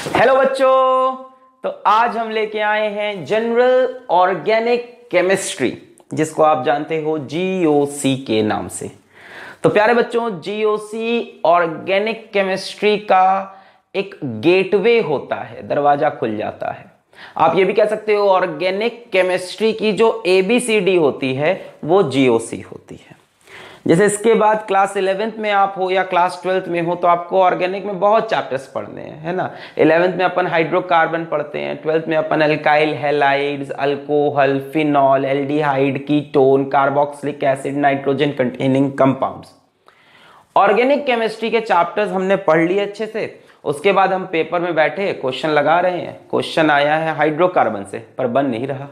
Hello बच्चों, तो आज हम लेके आए हैं जनरल ऑर्गेनिक केमिस्ट्री, जिसको आप जानते हो जीओसी के नाम से। तो प्यारे बच्चों, जीओसी ऑर्गेनिक केमिस्ट्री का एक गेटवे होता है, दरवाजा खुल जाता है। आप ये भी कह सकते हो ऑर्गेनिक केमिस्ट्री की जो एबीसीडी होती है वो जीओसी होती है। जैसे इसके बाद क्लास 11th में आप हो या क्लास 12th में हो तो आपको ऑर्गेनिक में बहुत चैप्टर्स पढ़ने हैं, है ना। 11th में अपन हाइड्रोकार्बन पढ़ते हैं, 12th में अपन alkyl halides, alcohol, phenol, aldehyde, ketone, carboxylic acid, nitrogen containing compounds. Organic chemistry के चैप्टर्स हमने पढ़ लिए अच्छे से। उसके बाद हम पेपर में बैठे क्वेश्चन लगा रहे हैं। क्वेश्चन आया है हाइड्रोकार्बन से पर बन नहीं रहा,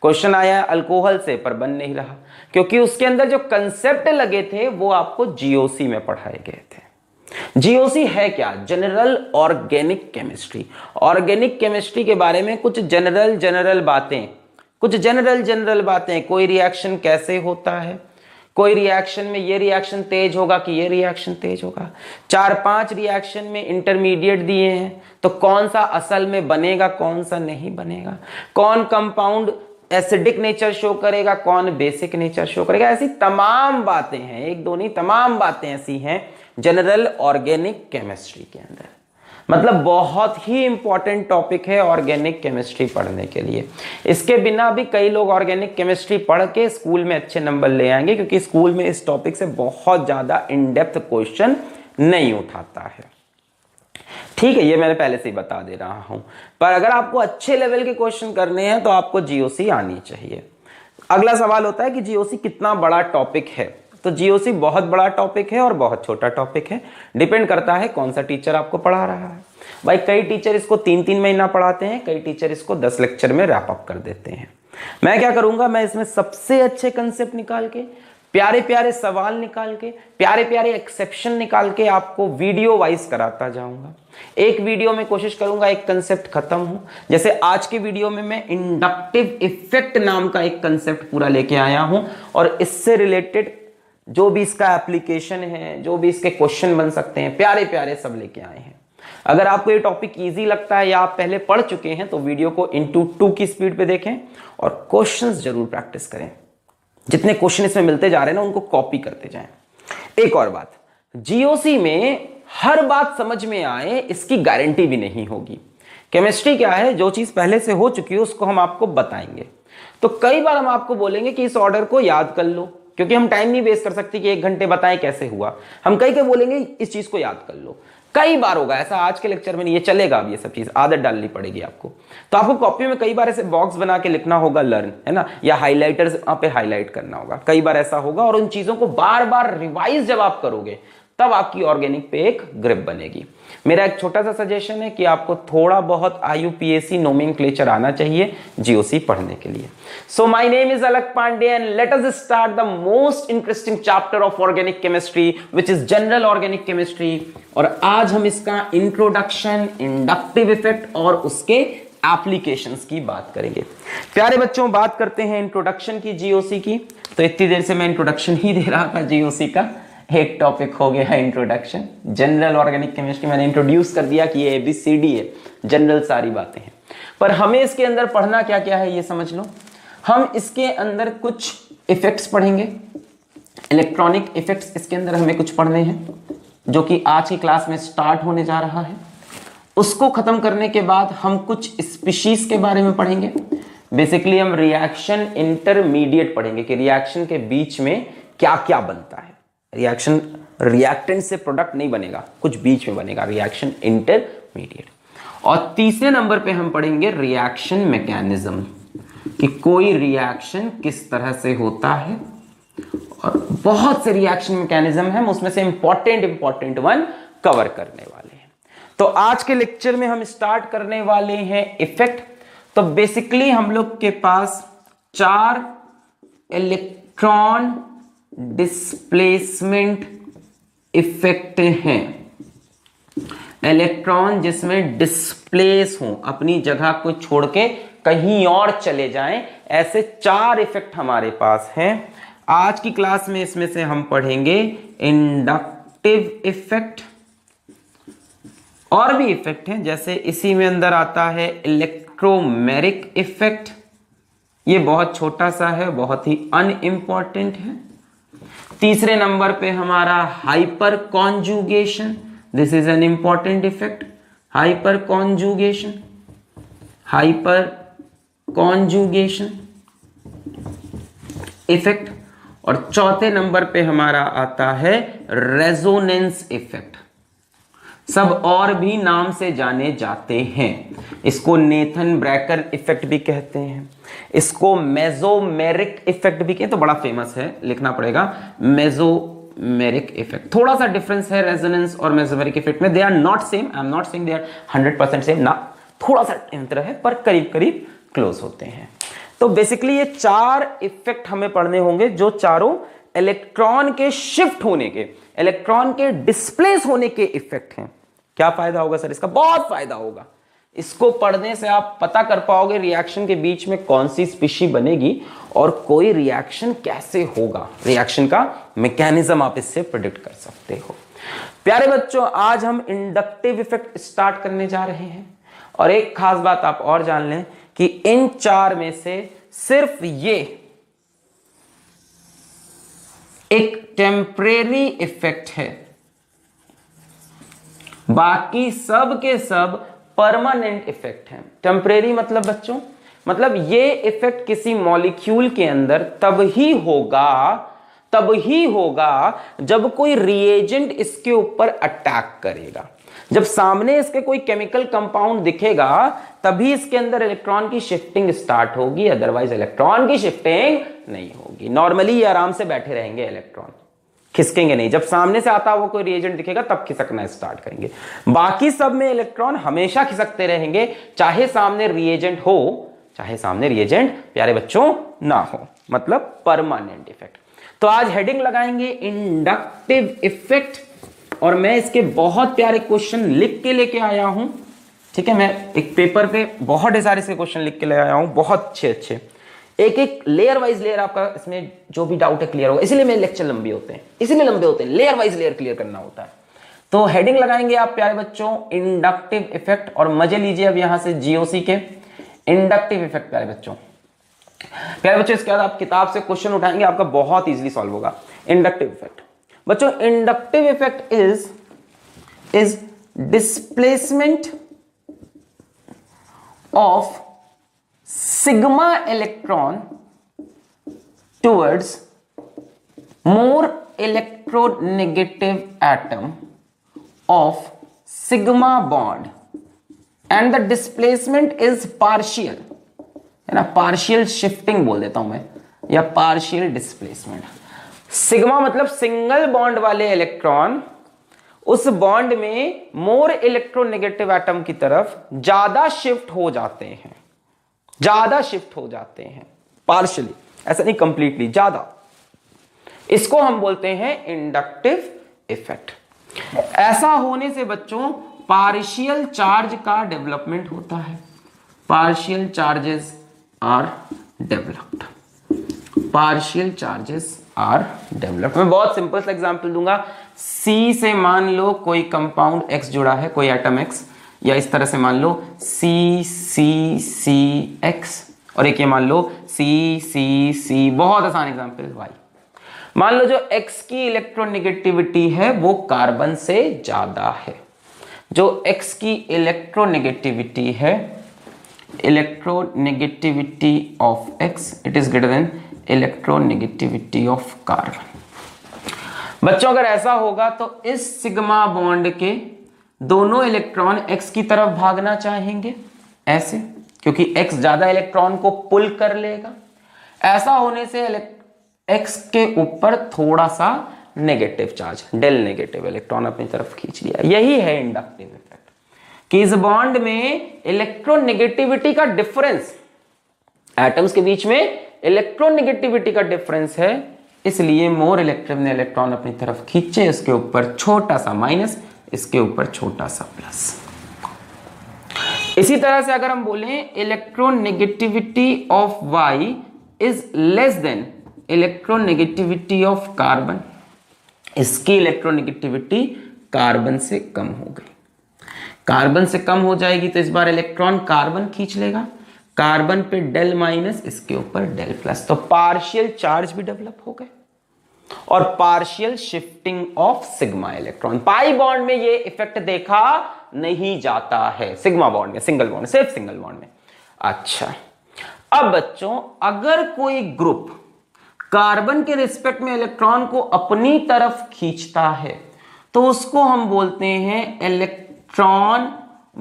क्वेश्चन आया है अल्कोहल से पर बन नहीं रहा, क्योंकि उसके अंदर जो कंसेप्ट लगे थे वो आपको जीओसी में पढ़ाए गए थे। जीओसी है क्या? General organic chemistry. Organic chemistry के बारे में कुछ जनरल बातें, कोई रिएक्शन कैसे होता है, कोई रिएक्शन में ये रिएक्शन तेज होगा कि ये रिएक्शन तेज होगा। 4-5 रिएक्शन में इंटरमीडिएट दिए हैं, तो कौन सा असल में बनेगा, कौन सा नहीं बनेगा, कौन कंपाउंड एसिडिक नेचर शो करेगा, कौन बेसिक नेचर शो करेगा। ऐसी तमाम बातें हैं, एक दो नहीं, तमाम बातें ऐसी हैं जनरल ऑर्गेनिक केमिस्ट्री के अंदर। मतलब बहुत ही इंपॉर्टेंट टॉपिक है ऑर्गेनिक केमिस्ट्री पढ़ने के लिए। इसके बिना भी कई लोग ऑर्गेनिक केमिस्ट्री पढ़ के स्कूल में अच्छे नंबर ले आएंगे, क्योंकि स्कूल में इस टॉपिक से बहुत ज्यादा इन डेप्थ क्वेश्चन नहीं उठाता है। ठीक है, ये मैंने पहले से ही बता दे रहा हूं। पर अगर आपको अच्छे लेवल के क्वेश्चन करने हैं तो आपको जीओसी आनी चाहिए। अगला सवाल होता है कि जीओसी कितना बड़ा टॉपिक है। तो जीओसी बहुत बड़ा टॉपिक है और बहुत छोटा टॉपिक है, डिपेंड करता है कौन सा टीचर आपको पढ़ा रहा है। भाई कई टीचर इसको 3-3 महीना पढ़ाते हैं, कई टीचर इसको 10 लेक्चर में रैप अप कर देते हैं। मैं क्या करूंगा, मैं इसमें सबसे अच्छे कंसेप्ट निकाल के, प्यारे प्यारे सवाल निकाल के, प्यारे प्यारे एक्सेप्शन निकाल के आपको वीडियो वाइज कराता जाऊंगा। एक वीडियो में कोशिश करूंगा एक कंसेप्ट खत्म हो। जैसे आज के वीडियो में मैं इंडक्टिव इफेक्ट नाम का एक कंसेप्ट पूरा लेके आया हूं, और इससे रिलेटेड जो भी इसका एप्लीकेशन है, जो भी इसके क्वेश्चन बन सकते हैं, प्यारे प्यारे सब लेके आए हैं। अगर आपको ये टॉपिक इजी लगता है या आप पहले पढ़ चुके हैं तो वीडियो को into 2 की स्पीड पे देखें और क्वेश्चंस जरूर प्रैक्टिस करें। जितने क्वेश्चन इसमें मिलते जा रहे हैं ना, उनको कॉपी करते जाएं। एक और बात, जीओसी में हर बात समझ में आए इसकी गारंटी भी नहीं होगी। केमिस्ट्री क्या है, जो चीज पहले से हो चुकी है उसको हम आपको बताएंगे। तो कई बार हम आपको बोलेंगे कि इस ऑर्डर को याद कर लो, क्योंकि हम टाइम नहीं वेस्ट कर सकते कि 1 घंटे बताएं कैसे हुआ। हम कई के बोलेंगे इस चीज को याद कर लो। कई बार होगा ऐसा, आज के लेक्चर में नहीं, ये चलेगा। अब ये सब चीज आदत डालनी पड़ेगी आपको। तो आपको कॉपी में कई बार ऐसे बॉक्स बना के लिखना होगा लर्न, है ना, या हाइलाइटर्स वहां पे हाईलाइट करना होगा। कई बार ऐसा होगा, और उन चीजों को बार बार रिवाइज जब आप करोगे तब आपकी ऑर्गेनिक पे एक ग्रिप बनेगी। मेरा एक छोटा सा सजेशन है कि आपको थोड़ा बहुत IUPAC नोमेनक्लेचर आना चाहिए जीओसी पढ़ने के लिए। So my name is Alak Pandey and let us start the most interesting chapter of organic chemistry which is general organic chemistry. और आज हम इसका इंट्रोडक्शन, इंडक्टिव इफेक्ट और उसके एप्लीकेशंस की बात करेंगे। प्यारे बच्चों, बात करते हैं इंट्रोडक्शन की जीओसी की। तो इतनी देर से मैं इंट्रोडक्शन ही दे रहा था जीओसी का, एक टॉपिक हो गया है इंट्रोडक्शन। जनरल ऑर्गेनिक केमिस्ट्री मैंने इंट्रोड्यूस कर दिया कि ये ABCD है, जनरल सारी बातें हैं। पर हमें इसके अंदर पढ़ना क्या क्या है ये समझ लो। हम इसके अंदर कुछ इफेक्ट्स पढ़ेंगे, इलेक्ट्रॉनिक इफेक्ट्स इसके अंदर हमें कुछ पढ़ने हैं, जो कि आज की क्लास में स्टार्ट होने जा रहा है। उसको खत्म करने के बाद हम कुछ स्पीशीज के बारे में पढ़ेंगे। बेसिकली हम रिएक्शन इंटरमीडिएट पढ़ेंगे कि रिएक्शन के बीच में क्या क्या बनता है। रिएक्शन रिएक्टेंट से प्रोडक्ट नहीं बनेगा, कुछ बीच में बनेगा, रिएक्शन इंटरमीडिएट। और तीसरे नंबर पे हम पढ़ेंगे रिएक्शन मैकेनिज्म, कि कोई रिएक्शन किस तरह से होता है। और बहुत से रिएक्शन मैकेनिज्म है, हम उसमें से इंपॉर्टेंट वन कवर करने वाले हैं। तो आज के लेक्चर में हम स्टार्ट करने वाले हैं इफेक्ट। तो बेसिकली हम लोग के पास 4 इलेक्ट्रॉन डिस्प्लेसमेंट इफेक्ट हैं। इलेक्ट्रॉन जिसमें डिस्प्लेस हो, अपनी जगह को छोड़ के कहीं और चले जाएं, ऐसे 4 इफेक्ट हमारे पास हैं। आज की क्लास में इसमें से हम पढ़ेंगे इंडक्टिव इफेक्ट, और भी इफेक्ट हैं, जैसे इसी में अंदर आता है इलेक्ट्रोमेरिक इफेक्ट। ये बहुत छोटा सा है, बहुत ही अनइम्पॉर्टेंट है। तीसरे नंबर पे हमारा hyper conjugation, this is an important effect, hyper conjugation, hyper conjugation effect. और चौथे नंबर पे हमारा आता है रेजोनेंस इफेक्ट। सब और भी नाम से जाने जाते हैं। इसको नेथन ब्रैकर इफेक्ट भी कहते हैं, इसको मेसोमेरिक इफेक्ट भी कहते हैं, तो बड़ा फेमस है, लिखना पड़ेगा मेसोमेरिक इफेक्ट। थोड़ा सा डिफरेंस है रेजोनेंस और मेसोमेरिक इफेक्ट में, they are not same, I am not saying they are 100% same ना, थोड़ा सा अंतर है पर करीब करीब क्लोज होते हैं। तो बेसिकली ये 4 इफेक्ट हमें पढ़ने होंगे, जो चारों इलेक्ट्रॉन के शिफ्ट होने के, इलेक्ट्रॉन के डिस्प्लेस होने के इफेक्ट हैं। क्या फायदा होगा सर इसका? बहुत फायदा होगा। इसको पढ़ने से आप पता कर पाओगे रिएक्शन के बीच में कौन सी स्पीशी बनेगी और कोई रिएक्शन कैसे होगा, रिएक्शन का मैकेनिज्म आप इससे प्रेडिक्ट कर सकते हो। प्यारे बच्चों, आज हम इंडक्टिव इफेक्ट स्टार्ट करने जा रहे हैं। और एक खास बात आप और जान लें कि इन 4 में से सिर्फ ये एक टेम्परेरी इफेक्ट है, बाकी सब के सब परमानेंट इफेक्ट है। टेम्परेरी मतलब बच्चों, मतलब ये इफेक्ट किसी मॉलिक्यूल के अंदर तब ही होगा जब कोई रिएजेंट इसके ऊपर अटैक करेगा। जब सामने इसके कोई केमिकल कंपाउंड दिखेगा तभी इसके अंदर इलेक्ट्रॉन की शिफ्टिंग स्टार्ट होगी, अदरवाइज इलेक्ट्रॉन की शिफ्टिंग नहीं होगी। नॉर्मली ये आराम से बैठे रहेंगे, इलेक्ट्रॉन खिसकेंगे नहीं। जब सामने से आता हुआ कोई रिएजेंट दिखेगा तब खिसकना स्टार्ट करेंगे। बाकी सब में इलेक्ट्रॉन हमेशा खिसकते रहेंगे, चाहे सामने रिएजेंट हो, चाहे सामने रिएजेंट प्यारे बच्चों ना हो, मतलब परमानेंट इफेक्ट। तो आज हेडिंग लगाएंगे इंडक्टिव इफेक्ट, और मैं इसके बहुत प्यारे क्वेश्चन लिख के लेके आया हूं। ठीक है, मैं एक पेपर पे बहुत सारे से क्वेश्चन लिख के ले आया हूं, बहुत अच्छे। एक एक लेयर वाइज लेयर आपका इसमें जो भी डाउट है क्लियर होगा। इसलिए मेरे लेक्चर लंबे होते हैं, लेयर वाइज लेयर क्लियर करना होता है। तो हेडिंग लगाएंगे आप प्यारे बच्चों इंडक्टिव इफेक्ट, और मजे लीजिए अब यहां से जीओसी के इंडक्टिव इफेक्ट। प्यारे बच्चों इसके बाद आप किताब से क्वेश्चन उठाएंगे, आपका बहुत इजीली सॉल्व होगा। इंडक्टिव इफेक्ट बच्चों, inductive effect is displacement of sigma electron towards more electronegative atom of sigma bond, and the displacement is partial, है ना, पार्शियल शिफ्टिंग बोल देता हूं मैं, या पार्शियल डिस्प्लेसमेंट। सिग्मा मतलब सिंगल बॉन्ड वाले इलेक्ट्रॉन उस बॉन्ड में मोर इलेक्ट्रोनेगेटिव एटम की तरफ ज्यादा शिफ्ट हो जाते हैं, पार्शियली, ऐसा नहीं कंप्लीटली, ज्यादा। इसको हम बोलते हैं इंडक्टिव इफेक्ट। ऐसा होने से बच्चों पार्शियल चार्ज का डेवलपमेंट होता है, पार्शियल चार्जेस आर डेवलप्ड, मैं बहुत सिंपल सा एग्जांपल दूंगा। C से मान लो कोई कंपाउंड X जुड़ा है, कोई एटम X, या इस तरह से मान लो CCCX, और एक ये मान लो CCC, बहुत आसान एग्जांपल Y। मान लो जो X की इलेक्ट्रोनेगेटिविटी है वो कार्बन से ज्यादा है, जो X की इलेक्ट्रोनेगेटिविटी है, electronegativity of X, it is greater than electronegativity of carbon. बच्चों अगर ऐसा होगा तो इस सिग्मा बॉन्ड के दोनों इलेक्ट्रॉन X की तरफ भागना चाहेंगे, ऐसे, क्योंकि X ज्यादा इलेक्ट्रॉन को पुल कर लेगा। ऐसा होने से X के ऊपर थोड़ा सा negative charge, del negative electron अपनी तरफ खींच लिया। यही है इंडक्टिव इफेक्ट, कि इस बॉन्ड में इलेक्ट्रोनेगेटिविटी का डिफरेंस, एटम्स के बीच में इलेक्ट्रोनेगेटिविटी का डिफरेंस है, इसलिए मोर इलेक्ट्रॉन ने इलेक्ट्रॉन अपनी तरफ खींचे, इसके ऊपर छोटा सा माइनस, इसके ऊपर छोटा सा प्लस। इसी तरह से अगर हम बोलें electronegativity of Y is less than electronegativity of carbon, इसकी इलेक्ट्रोनेगेटिविटी कार्बन से कम हो गई। कार्बन से कम हो जाएगी तो इस बार इलेक्ट्रॉन कार्बन खींच लेगा, कार्बन पे डेल माइनस, इसके ऊपर डेल प्लस, तो पार्शियल चार्ज भी डेवलप हो गए और partial shifting of sigma electron. Pi bond में ये इफेक्ट देखा नहीं जाता है, सिग्मा बॉन्ड में, सिंगल बॉन्ड, सिर्फ सिंगल बॉन्ड में। अच्छा, अब बच्चों अगर कोई ग्रुप कार्बन के रिस्पेक्ट में इलेक्ट्रॉन को अपनी तरफ खींचता है तो उसको हम बोलते हैं इलेक्ट्रॉन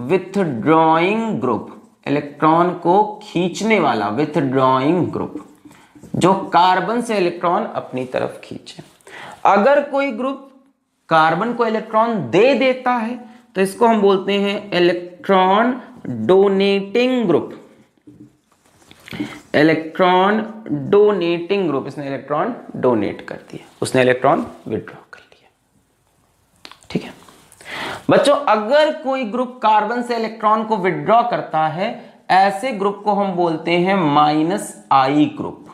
विथड्रॉइंग ग्रुप, इलेक्ट्रॉन को खींचने वाला विथड्रॉइंग ग्रुप, जो कार्बन से इलेक्ट्रॉन अपनी तरफ खींचे। अगर कोई ग्रुप कार्बन को इलेक्ट्रॉन दे देता है तो इसको हम बोलते हैं electron donating group, electron donating group. इसने इलेक्ट्रॉन डोनेट कर दिया, उसने इलेक्ट्रॉन विड्रॉ कर लिया। ठीक है बच्चों, अगर कोई ग्रुप कार्बन से इलेक्ट्रॉन को विड्रॉ करता है, ऐसे ग्रुप को हम बोलते हैं -I ग्रुप,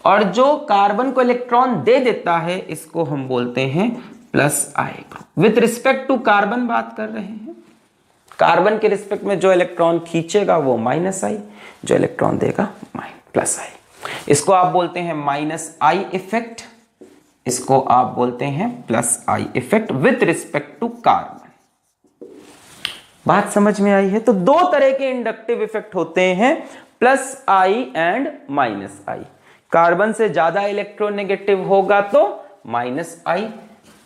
और जो कार्बन को इलेक्ट्रॉन दे देता है इसको हम बोलते हैं +I group. With respect to carbon बात कर रहे हैं, कार्बन के रिस्पेक्ट में जो इलेक्ट्रॉन खींचेगा वो -I, जो इलेक्ट्रॉन देगा +I। इसको आप बोलते हैं -I इफेक्ट, इसको आप बोलते हैं +I effect with respect to carbon. बात समझ में आई है? तो दो तरह के इंडक्टिव इफेक्ट होते हैं, +I एंड -I। कार्बन से ज्यादा इलेक्ट्रोनेगेटिव होगा तो -I,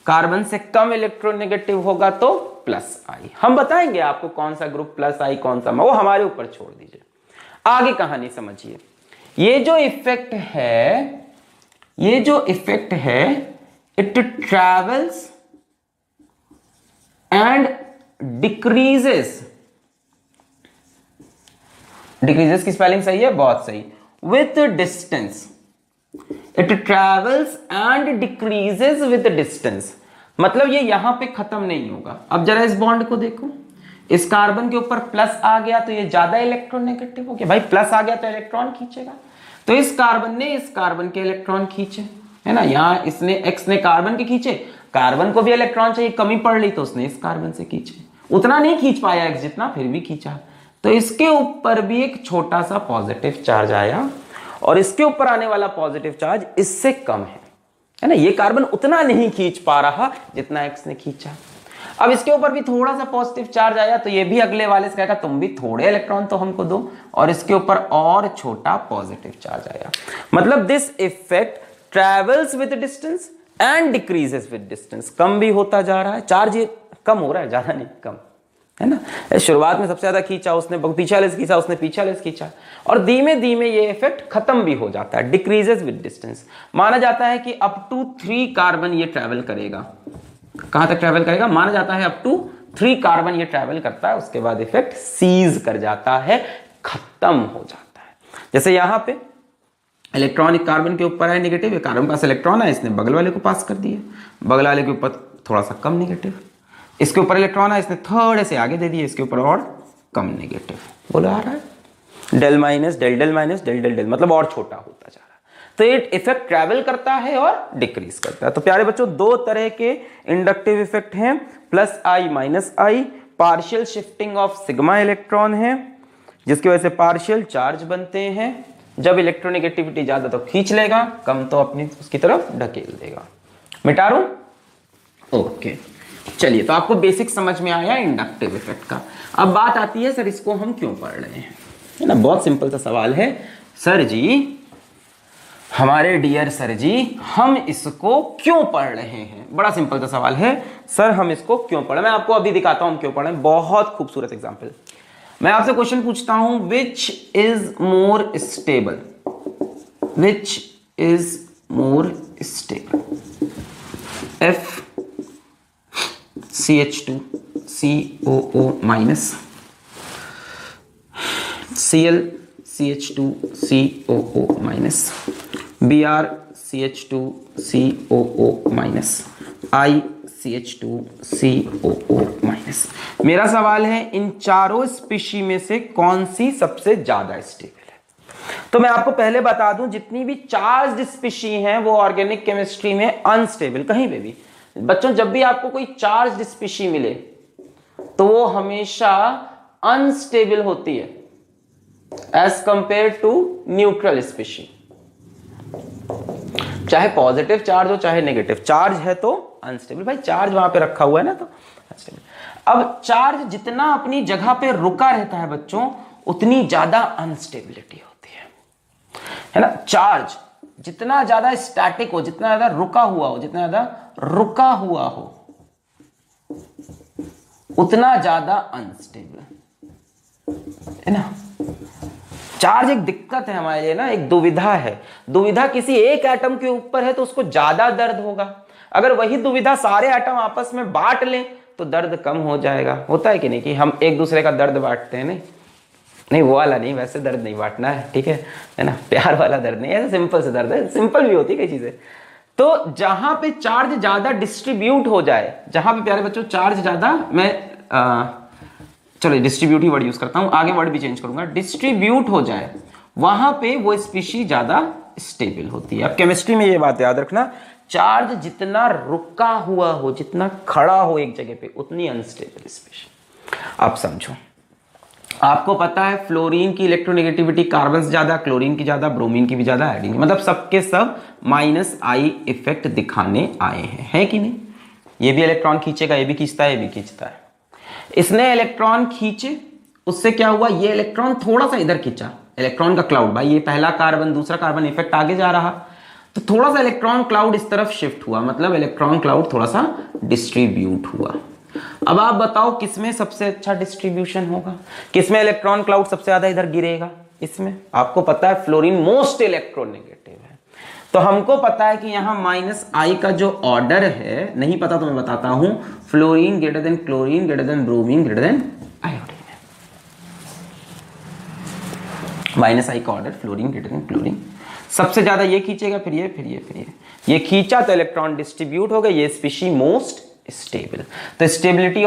कार्बन से कम इलेक्ट्रोनेगेटिव होगा तो +I। हम बताएंगे आपको कौन सा ग्रुप +I कौन सा, वो हमारे ऊपर छोड़ दीजिए। आगे कहानी समझिए। ये जो इफेक्ट है, इट ट्रैवल्स एंड डिक्रीजेस की स्पेलिंग सही है? बहुत सही। With distance, it travels and decreases with distance, मतलब ये यहां पे खत्म नहीं होगा। अब जरा इस बॉन्ड को देखो, इस कार्बन के ऊपर प्लस आ गया तो ये ज्यादा इलेक्ट्रोनेगेटिव हो गया। भाई प्लस आ गया तो इलेक्ट्रॉन खींचेगा, तो इस कार्बन ने इस कार्बन के इलेक्ट्रॉन खींचे, है ना। यहां इसने एक्स ने कार्बन के खींचे, कार्बन को भी इलेक्ट्रॉन चाहिए, कमी पड़ ली तो उसने इस कार्बन से खींचे। उतना नहीं खींच पाया एक्स जितना, फिर भी खींचा, तो इसके ऊपर भी एक छोटा सा पॉजिटिव चार्ज आया और इसके ऊपर आने वाला पॉजिटिव चार्ज इससे कम है ना। ये कार्बन उतना नहीं खींच पा रहा जितना एक्स ने खींचा। अब इसके ऊपर भी थोड़ा सा पॉजिटिव चार्ज आया तो ये भी अगले वाले से कहेगा तुम भी थोड़े इलेक्ट्रॉन तो हमको दो, और इसके ऊपर और छोटा पॉजिटिव चार्ज आया। मतलब this effect travels with distance and decreases with distance, कम भी होता जा रहा है, चार्ज ये कम हो रहा है, ज्यादा नहीं, कम, है ना। शुरुआत में सबसे ज्यादा खींचा उसने, पीछे वाले से खींचा उसने, पीछे वाले से खींचा, और धीमे धीमे ये इफेक्ट खत्म भी हो जाता है, डिक्रीजेस विद डिस्टेंस। माना जाता है कि अप टू 3 कार्बन ये ट्रैवल करेगा। कहां तक ट्रैवल करेगा? माना जाता है अप टू 3 कार्बन ये ट्रैवल करता है, उसके बाद इफेक्ट सीज कर जाता है, खत्म हो जाता है। जैसे यहां पे इलेक्ट्रॉन कार्बन के ऊपर है नेगेटिव, ये कार्बन पास इलेक्ट्रॉन है, इसने बगल वाले को पास कर दिया, बगल वाले के ऊपर थोड़ा सा कम नेगेटिव, इसके ऊपर इलेक्ट्रॉन है, इसने थोड़े से आगे दे दिए, इसके ऊपर और कम नेगेटिव। बोला आ रहा है del minus del del minus del del del, मतलब और छोटा होता जा रहा है। तो ये इफेक्ट ट्रैवल करता है और डिक्रीज करता है। तो प्यारे बच्चों, दो तरह के इंडक्टिव इफेक्ट हैं, +I -I, partial shifting of sigma electron है, जिसकी वजह से पार्शियल चार्ज बनते हैं। जब इलेक्ट्रोनेगेटिविटी ज्यादा तो खींच लेगा, कम तो अपनी उसकी तरफ ढकेल देगा। मिटा दूं? ओके, चलिए, तो आपको बेसिक समझ में आया इंडक्टिव इफेक्ट का। अब बात आती है सर इसको हम क्यों पढ़ रहे हैं, है ना। बहुत सिंपल सा सवाल है, सर जी, हमारे डियर सर जी, हम इसको क्यों पढ़ रहे हैं? बड़ा सिंपल सा सवाल है, सर हम इसको क्यों पढ़ रहे हैं। मैं आपको अभी दिखाता हूं क्यों पढ़ रहे हैं, बहुत खूबसूरत एग्जांपल। मैं आपसे क्वेश्चन पूछता हूं, विच is more stable, which is more stable, FCH2 COO minus, Cl CH2 COO minus, Br CH2 COO minus, I CH2 COO minus. मेरा सवाल है, इन चारों स्पीशी में से कौन सी सबसे ज्यादा स्टेबल है? तो मैं आपको पहले बता दूं, जितनी भी चार्ज्ड स्पीशी हैं वो ऑर्गेनिक केमिस्ट्री में अनस्टेबल, कहीं पे भी बच्चों जब भी आपको कोई चार्ज्ड स्पीशी मिले तो वो हमेशा अनस्टेबल होती है as compare to neutral species. चाहे पॉजिटिव चार्ज हो चाहे नेगेटिव चार्ज है तो अनस्टेबल। भाई चार्ज वहां पे रखा हुआ है ना, तो अनस्टेबल। अब चार्ज जितना अपनी जगह पे रुका रहता है बच्चों, उतनी ज्यादा अनस्टेबिलिटी होती है ना। चार्ज जितना ज्यादा स्टैटिक हो, जितना ज्यादा रुका हुआ हो, जितना ज्यादा रुका हुआ हो, उतना ज्यादा अनस्टेबल है ना। चार्ज एक दिक्कत है हमारे लिए ना, एक दुविधा है। दुविधा किसी एक एटम के ऊपर है तो उसको ज्यादा दर्द होगा, अगर वही दुविधा सारे एटम आपस में बांट लें तो दर्द कम हो जाएगा। होता है कि नहीं कि हम एक दूसरे का दर्द बांटते हैं? नहीं वो वाला नहीं, वैसे दर्द नहीं बांटना है, ठीक है ना, प्यार वाला दर्द नहीं, ऐसे सिंपल से दर्द है। सिंपल भी होती है कई चीजें। तो जहां पे चार्ज ज्यादा डिस्ट्रीब्यूट हो जाए, जहां पे प्यारे बच्चों चार्ज ज्यादा, मैं चलो डिस्ट्रीब्यूट ही वर्ड यूज करता हूं, आगे वर्ड भी चेंज करूंगा, डिस्ट्रीब्यूट हो जाए, वहां पे वो स्पीशीज ज्यादा स्टेबल होती है। अब केमिस्ट्री में ये बात याद रखना, चार्ज जितना रुका हुआ हो, जितना खड़ा हो एक जगह पे, उतनी अनस्टेबल स्पीशीज। आप समझो, आपको पता है फ्लोरीन की इलेक्ट्रोनेगेटिविटी कार्बन से ज्यादा, क्लोरीन की ज्यादा, ब्रोमीन की भी ज्यादा, आयोडीन की, मतलब सबके सब -I इफेक्ट दिखाने आए हैं, है कि नहीं। ये भी इलेक्ट्रॉन खींचेगा, ये भी खींचता है, ये भी खींचता है। इसने इलेक्ट्रॉन खींचे, उससे क्या हुआ, ये इलेक्ट्रॉन थोड़ा सा इधर खींचा, इलेक्ट्रॉन का क्लाउड। भाई ये पहला कार्बन दूसरा कार्बन इफेक्ट आगे जा रहा, तो थोड़ा सा इलेक्ट्रॉन क्लाउड इस तरफ शिफ्ट हुआ, मतलब इलेक्ट्रॉन क्लाउड थोड़ा सा डिस्ट्रीब्यूट हुआ। अब आप बताओ किसमें सबसे अच्छा डिस्ट्रीब्यूशन होगा, किसमें इलेक्ट्रॉन क्लाउड सबसे ज्यादा इधर गिरेगा? इसमें। आपको पता है फ्लोरीन मोस्ट इलेक्ट्रोनेगेटिव है, तो हमको पता है कि यहां -I का जो ऑर्डर है, नहीं पता तो मैं बताता हूं, fluorine greater than chlorine greater than bromine greater than iodine है। -I का order fluorine greater than chlorine, सबसे ज्यादा ये खींचेगा, फिर ये, फिर ये, फिर ये खींचा तो इलेक्ट्रॉन डिस्ट्रीब्यूट हो गए, ये स्पीशी मोस्ट स्टेबल। तो स्टेबिलिटी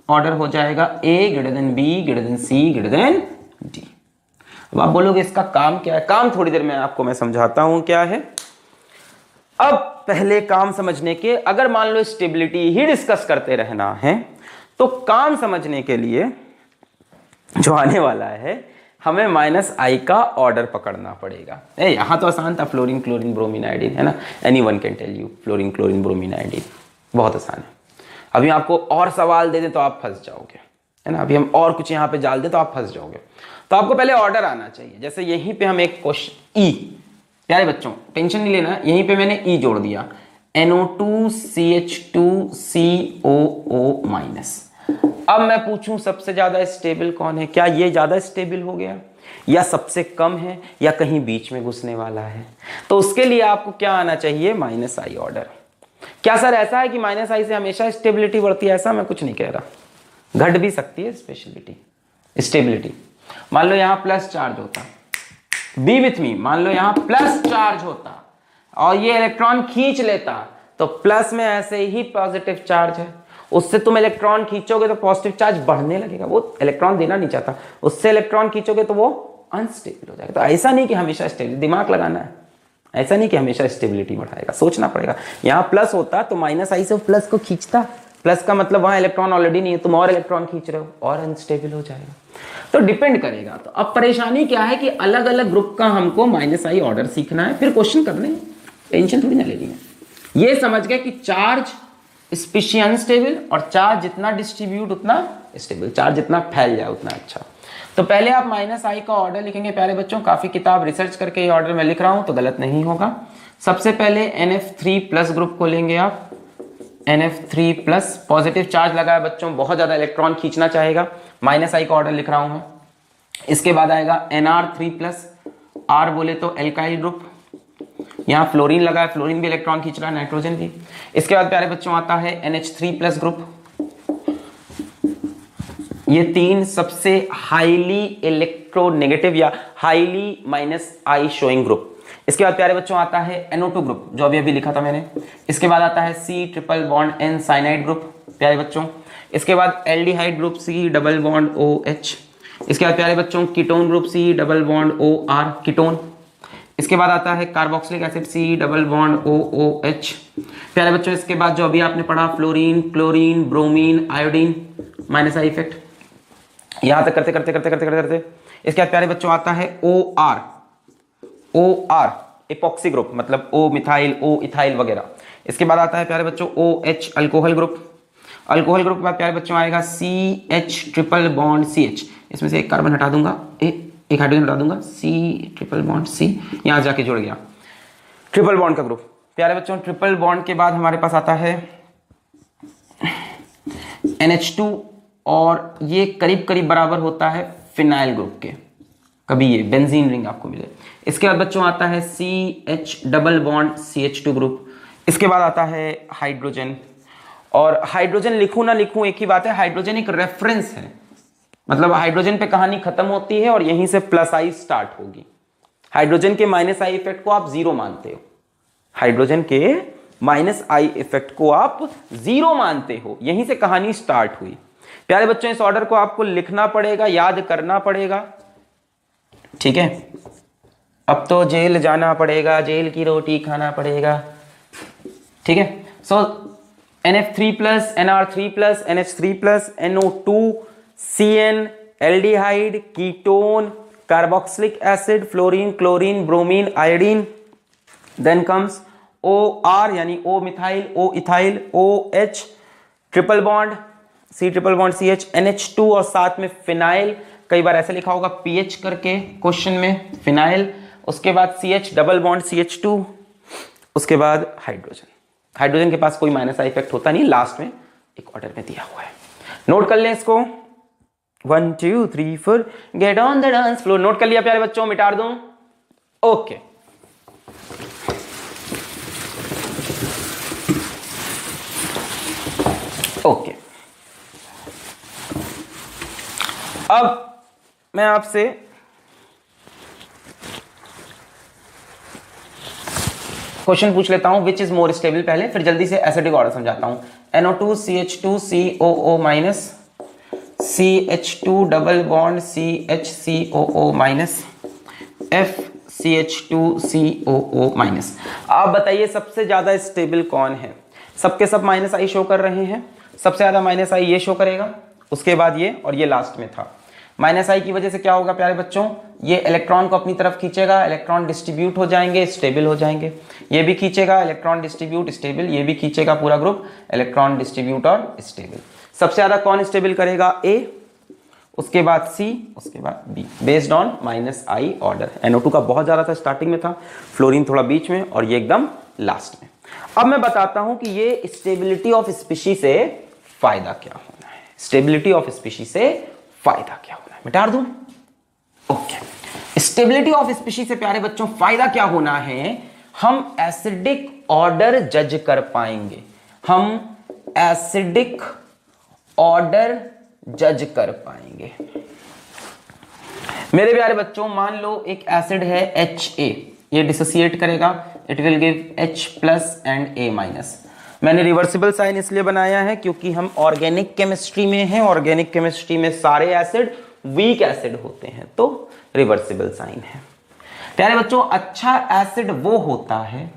ऑर्डर हो जाएगा A greater than B greater than C greater than D। अब आप बोलोगे इसका काम क्या है? काम थोड़ी देर में आपको मैं समझाता हूं क्या है। अब पहले काम समझने के, अगर मान लो स्टेबिलिटी ही डिस्कस करते रहना है, तो काम समझने के लिए जो आने वाला है, हमें -I का ऑर्डर पकड़ना पड़ेगा। यहां तो आसान था, फ्लोरीन क्लोरीन ब्रोमीन आयोडीन, है ना, anyone can tell you fluorine chlorine bromine iodine, बहुत आसान है। अभी आपको और सवाल दे दे तो आप फंस जाओगे, है ना, अभी हम और कुछ यहां पे डाल दे तो आप फंस जाओगे। तो आपको पहले ऑर्डर आना चाहिए। जैसे यहीं पे हम एक क्वेश्चन E, प्यारे बच्चों टेंशन नहीं लेना, यहीं पे मैंने E जोड़ दिया, NO2CH2COO-। अब मैं पूछूं सबसे ज्यादा स्टेबल कौन है? क्या ये ज्यादा स्टेबल हो गया, या सबसे कम है, या कहीं बीच में घुसने वाला है? तो उसके लिए आपको क्या आना चाहिए? -I order. क्या सर ऐसा है कि -I से हमेशा स्टेबिलिटी बढ़ती है? ऐसा मैं कुछ नहीं कह रहा, घट भी सकती है स्टेबिलिटी। मान लो यहां प्लस चार्ज होता, बी विथ मी, मान लो यहां प्लस चार्ज होता और ये इलेक्ट्रॉन खींच लेता, तो प्लस में ऐसे ही पॉजिटिव चार्ज है, उससे तुम इलेक्ट्रॉन खींचोगे तो पॉजिटिव चार्ज बढ़ने लगेगा, वो इलेक्ट्रॉन देना नहीं चाहता, उससे इलेक्ट्रॉन खींचोगे तो वो अनस्टेबल हो जाएगा। तो ऐसा नहीं कि हमेशा स्टेबल, दिमाग लगाना है, ऐसा नहीं कि हमेशा स्टेबिलिटी बढ़ाएगा, सोचना पड़ेगा। यहां प्लस होता तो -I से प्लस को खींचता, प्लस का मतलब वहां इलेक्ट्रॉन ऑलरेडी नहीं है, तुम और इलेक्ट्रॉन खींच रहे हो और अनस्टेबल हो जाएगा। तो डिपेंड करेगा। तो अब परेशानी क्या है कि अलग अलग ग्रुप का हमको -I ऑर्डर सीखना है, फिर क्वेश्चन करने, टेंशन थोड़ी ना लेनी है। ये समझ गए कि चार्ज स्पीशी अनस्टेबल, और चार्ज जितना डिस्ट्रीब्यूट उतना स्टेबल, चार्ज जितना फैल जाए उतना अच्छा। तो पहले आप -I का ऑर्डर लिखेंगे प्यारे बच्चों, काफी किताब रिसर्च करके ये ऑर्डर में लिख रहा हूं तो गलत नहीं होगा। सबसे पहले NF3+ ग्रुप को लेंगे आप, NF3+, पॉजिटिव चार्ज लगा है बच्चों, बहुत ज्यादा इलेक्ट्रॉन खींचना चाहेगा, -I का ऑर्डर लिख रहा हूं मैं। इसके बाद आएगा NR3+, R बोले तो एल्काइल ग्रुप, यहाँ फ्लोरीन लगा है, फ्लोरीन भी इलेक्ट्रॉन खींच रहा है, नाइट्रोजन भी। इसके बाद प्यारे बच्चों आता है NH3+ ग्रुप, ये तीन सबसे हाईली इलेक्ट्रोनेगेटिव या हाईली -I शोइंग ग्रुप। इसके बाद प्यारे बच्चों आता है NO2 ग्रुप, जो अभी लिखा था मैंने। इसके बाद आता है C�BN साइनाइड ग्रुप प्यारे बच्चों। इसके बाद एल्डिहाइड ग्रुप C�BOH। इसके बाद प्यारे बच्चों कीटोन ग्रुप C�BOR कीटोन। इसके बाद आता है carboxylic acid C double bond OOH। प्यारे बच्चों इसके बाद जो अभी आपने पढ़ा fluorine, chlorine, bromine, iodine, minus I effect. यहां तक करते करते करते करते करते करते इसके बाद प्यारे बच्चों आता है OR एपॉक्सी ग्रुप, मतलब O मिथाइल, O इथाइल वगैरह। इसके बाद आता है प्यारे बच्चों OH alcohol group. Alcohol group के बाद प्यारे बच्चों आएगा CH ट्रिपल बॉन्ड CH। इसमें से एक कार्बन हटा दूंगा, एक हाइड्रोजन हटा दूंगा, C ट्रिपल बॉन्ड C, यहां जाके जुड़ गया ट्रिपल बॉन्ड का ग्रुप। प्यारे बच्चों ट्रिपल बॉन्ड के बाद हमारे पास आता है NH2 और ये करीब करीब बराबर होता है फिनाइल ग्रुप के, कभी ये बेंजीन रिंग आपको मिले। इसके बाद बच्चों आता है CH double bond CH2 group. इसके बाद आता है हाइड्रोजन, और हाइड्रोजन लिखूं ना लिखूं एक ही बात है, हाइड्रोजन एक रेफरेंस है, मतलब हाइड्रोजन पे कहानी खत्म होती है और यहीं से प्लस आई स्टार्ट होगी। हाइड्रोजन के माइनस आई इफेक्ट को आप जीरो मानते हो, हाइड्रोजन के माइनस आई इफेक्ट को आप जीरो मानते हो, यहीं से कहानी स्टार्ट हुई। प्यारे बच्चों इस ऑर्डर को आपको लिखना पड़ेगा, याद करना पड़ेगा, ठीक है। अब तो जेल जाना पड़ेगा, जेल की रोटी खाना पड़ेगा, ठीक है। So NF3 plus NR3 plus NH3 plus NO2 CN aldehyde ketone carboxylic acid fluorine chlorine bromine iodine, then comes OR यानी O methyl O ethyl OH triple bond C triple bond CH NH2 और साथ में phenyl, कई बार ऐसे लिखा होगा PH करके question में, फिनाइल। उसके बाद CH डबल बॉन्ड CH2, उसके बाद हाइड्रोजन। हाइड्रोजन के पास कोई माइनस आई इफेक्ट होता नहीं, लास्ट में एक ऑर्डर में दिया हुआ है, नोट कर लें इसको। 1 2 3 4 get on the dance floor. Note कर लिया प्यारे बच्चों, मिटा दूं? ओके। ओके, अब मैं आपसे क्वेश्चन पूछ लेता हूं, विच इज मोर स्टेबल पहले, फिर जल्दी से एसिडिक ऑर्डर समझाता हूं। NO2 CH2 COO minus, CH2 double bond CHCOO minus, FCH2 COO minus. आप बताइए सबसे ज्यादा स्टेबल कौन है? सबके सब माइनस आई शो कर रहे हैं, सबसे ज्यादा माइनस आई ये शो करेगा, उसके बाद ये, और ये लास्ट में था। माइनस आई की वजह से क्या होगा प्यारे बच्चों, ये इलेक्ट्रॉन को अपनी तरफ खींचेगा, इलेक्ट्रॉन डिस्ट्रीब्यूट हो जाएंगे, स्टेबल हो जाएंगे। ये भी खींचेगा, इलेक्ट्रॉन डिस्ट्रीब्यूट स्टेबल, ये भी खींचेगा पूरा ग्रुप, इलेक्ट्रॉन डिस्ट्रीब्यूट और स्टेबल। सबसे ज्यादा कौन स्टेबल करेगा? A, उसके बाद C, उसके बाद B, based on minus I order. NO2 का बहुत ज्यादा था, स्टार्टिंग में था, फ्लोरीन थोड़ा बीच में, और ये एकदम लास्ट में। अब मैं बताता हूं कि ये स्टेबिलिटी ऑफ स्पीशी से फायदा क्या होना है, स्टेबिलिटी ऑफ स्पीशी से फायदा क्या होना है, मिटा दूं? ओके, स्टेबिलिटी ऑफ स्पीशी से प्यारे बच्चों फायदा क्या होना है, हम एसिडिक ऑर्डर जज कर पाएंगे, हम एसिडिक ऑर्डर जज कर पाएंगे। मेरे प्यारे बच्चों मान लो एक एसिड है HA, ये डिसोसिएट करेगा, it will give H plus and A minus. मैंने रिवर्सिबल साइन इसलिए बनाया है क्योंकि हम ऑर्गेनिक केमिस्ट्री में हैं, ऑर्गेनिक केमिस्ट्री में सारे एसिड वीक एसिड होते हैं, तो रिवर्सिबल साइन है। प्यारे बच्चों अच्छा एसिड वो होता है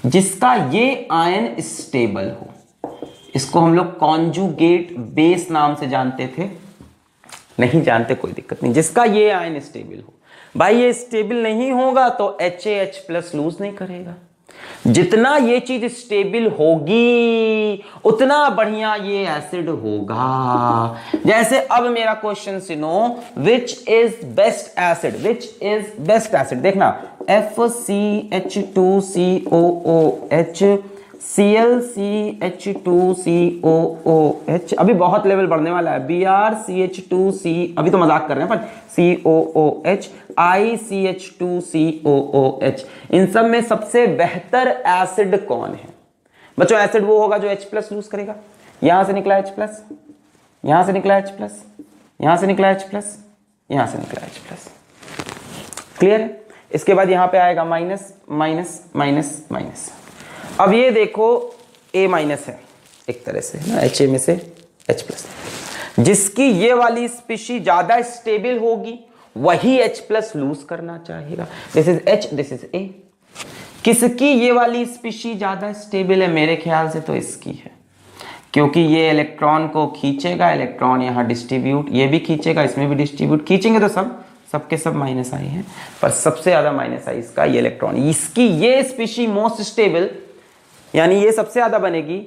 जिसका ये आयन स्टेबल हो, इसको हम लोग कॉन्जुगेट बेस नाम से जानते थे, नहीं जानते कोई दिक्कत नहीं, जिसका ये आयन स्टेबल हो। भाई ये स्टेबल नहीं होगा तो HAH प्लस लूज नहीं करेगा, जितना ये चीज स्टेबल होगी उतना बढ़िया ये एसिड होगा। जैसे अब मेरा क्वेश्चन सुनो, which is best acid, which is best acid, देखना FCH2COOH ClCH2COOH, अभी बहुत लेवल बढ़ने वाला है, BrCH2C, अभी तो मजाक कर रहे हैं पर COOH, ICH2COOH, इन सब में सबसे बेहतर एसिड कौन है बच्चों? एसिड वो होगा जो H प्लस लूज करेगा, यहां से निकला H प्लस, यहां से निकला H प्लस, यहां से निकला H प्लस, यहां से निकला H प्लस, क्लियर है? इसके बाद यहां पे आएगा माइनस माइनस माइनस माइनस। अब ये देखो A माइनस है एक तरह से ना, HA में से H प्लस, जिसकी ये वाली स्पीशी ज्यादा स्टेबल होगी वही H प्लस लूज करना चाहेगा। This is H, this is A। किसकी ये वाली स्पीशी ज्यादा स्टेबल है? मेरे ख्याल से तो इसकी है, क्योंकि ये इलेक्ट्रॉन को खींचेगा, इलेक्ट्रॉन यहाँ डिस्ट्रीब्यूट, ये भी खींचेगा, इसमें भी डिस्ट्रीब्यूट, खींचेंगे तो सबके सब माइनस आई है, पर सबसे ज्यादा माइनस आई इसका, ये इलेक्ट्रॉन, इसकी ये स्पीशी मोस्ट स्टेबल, यानी ये सबसे ज्यादा बनेगी,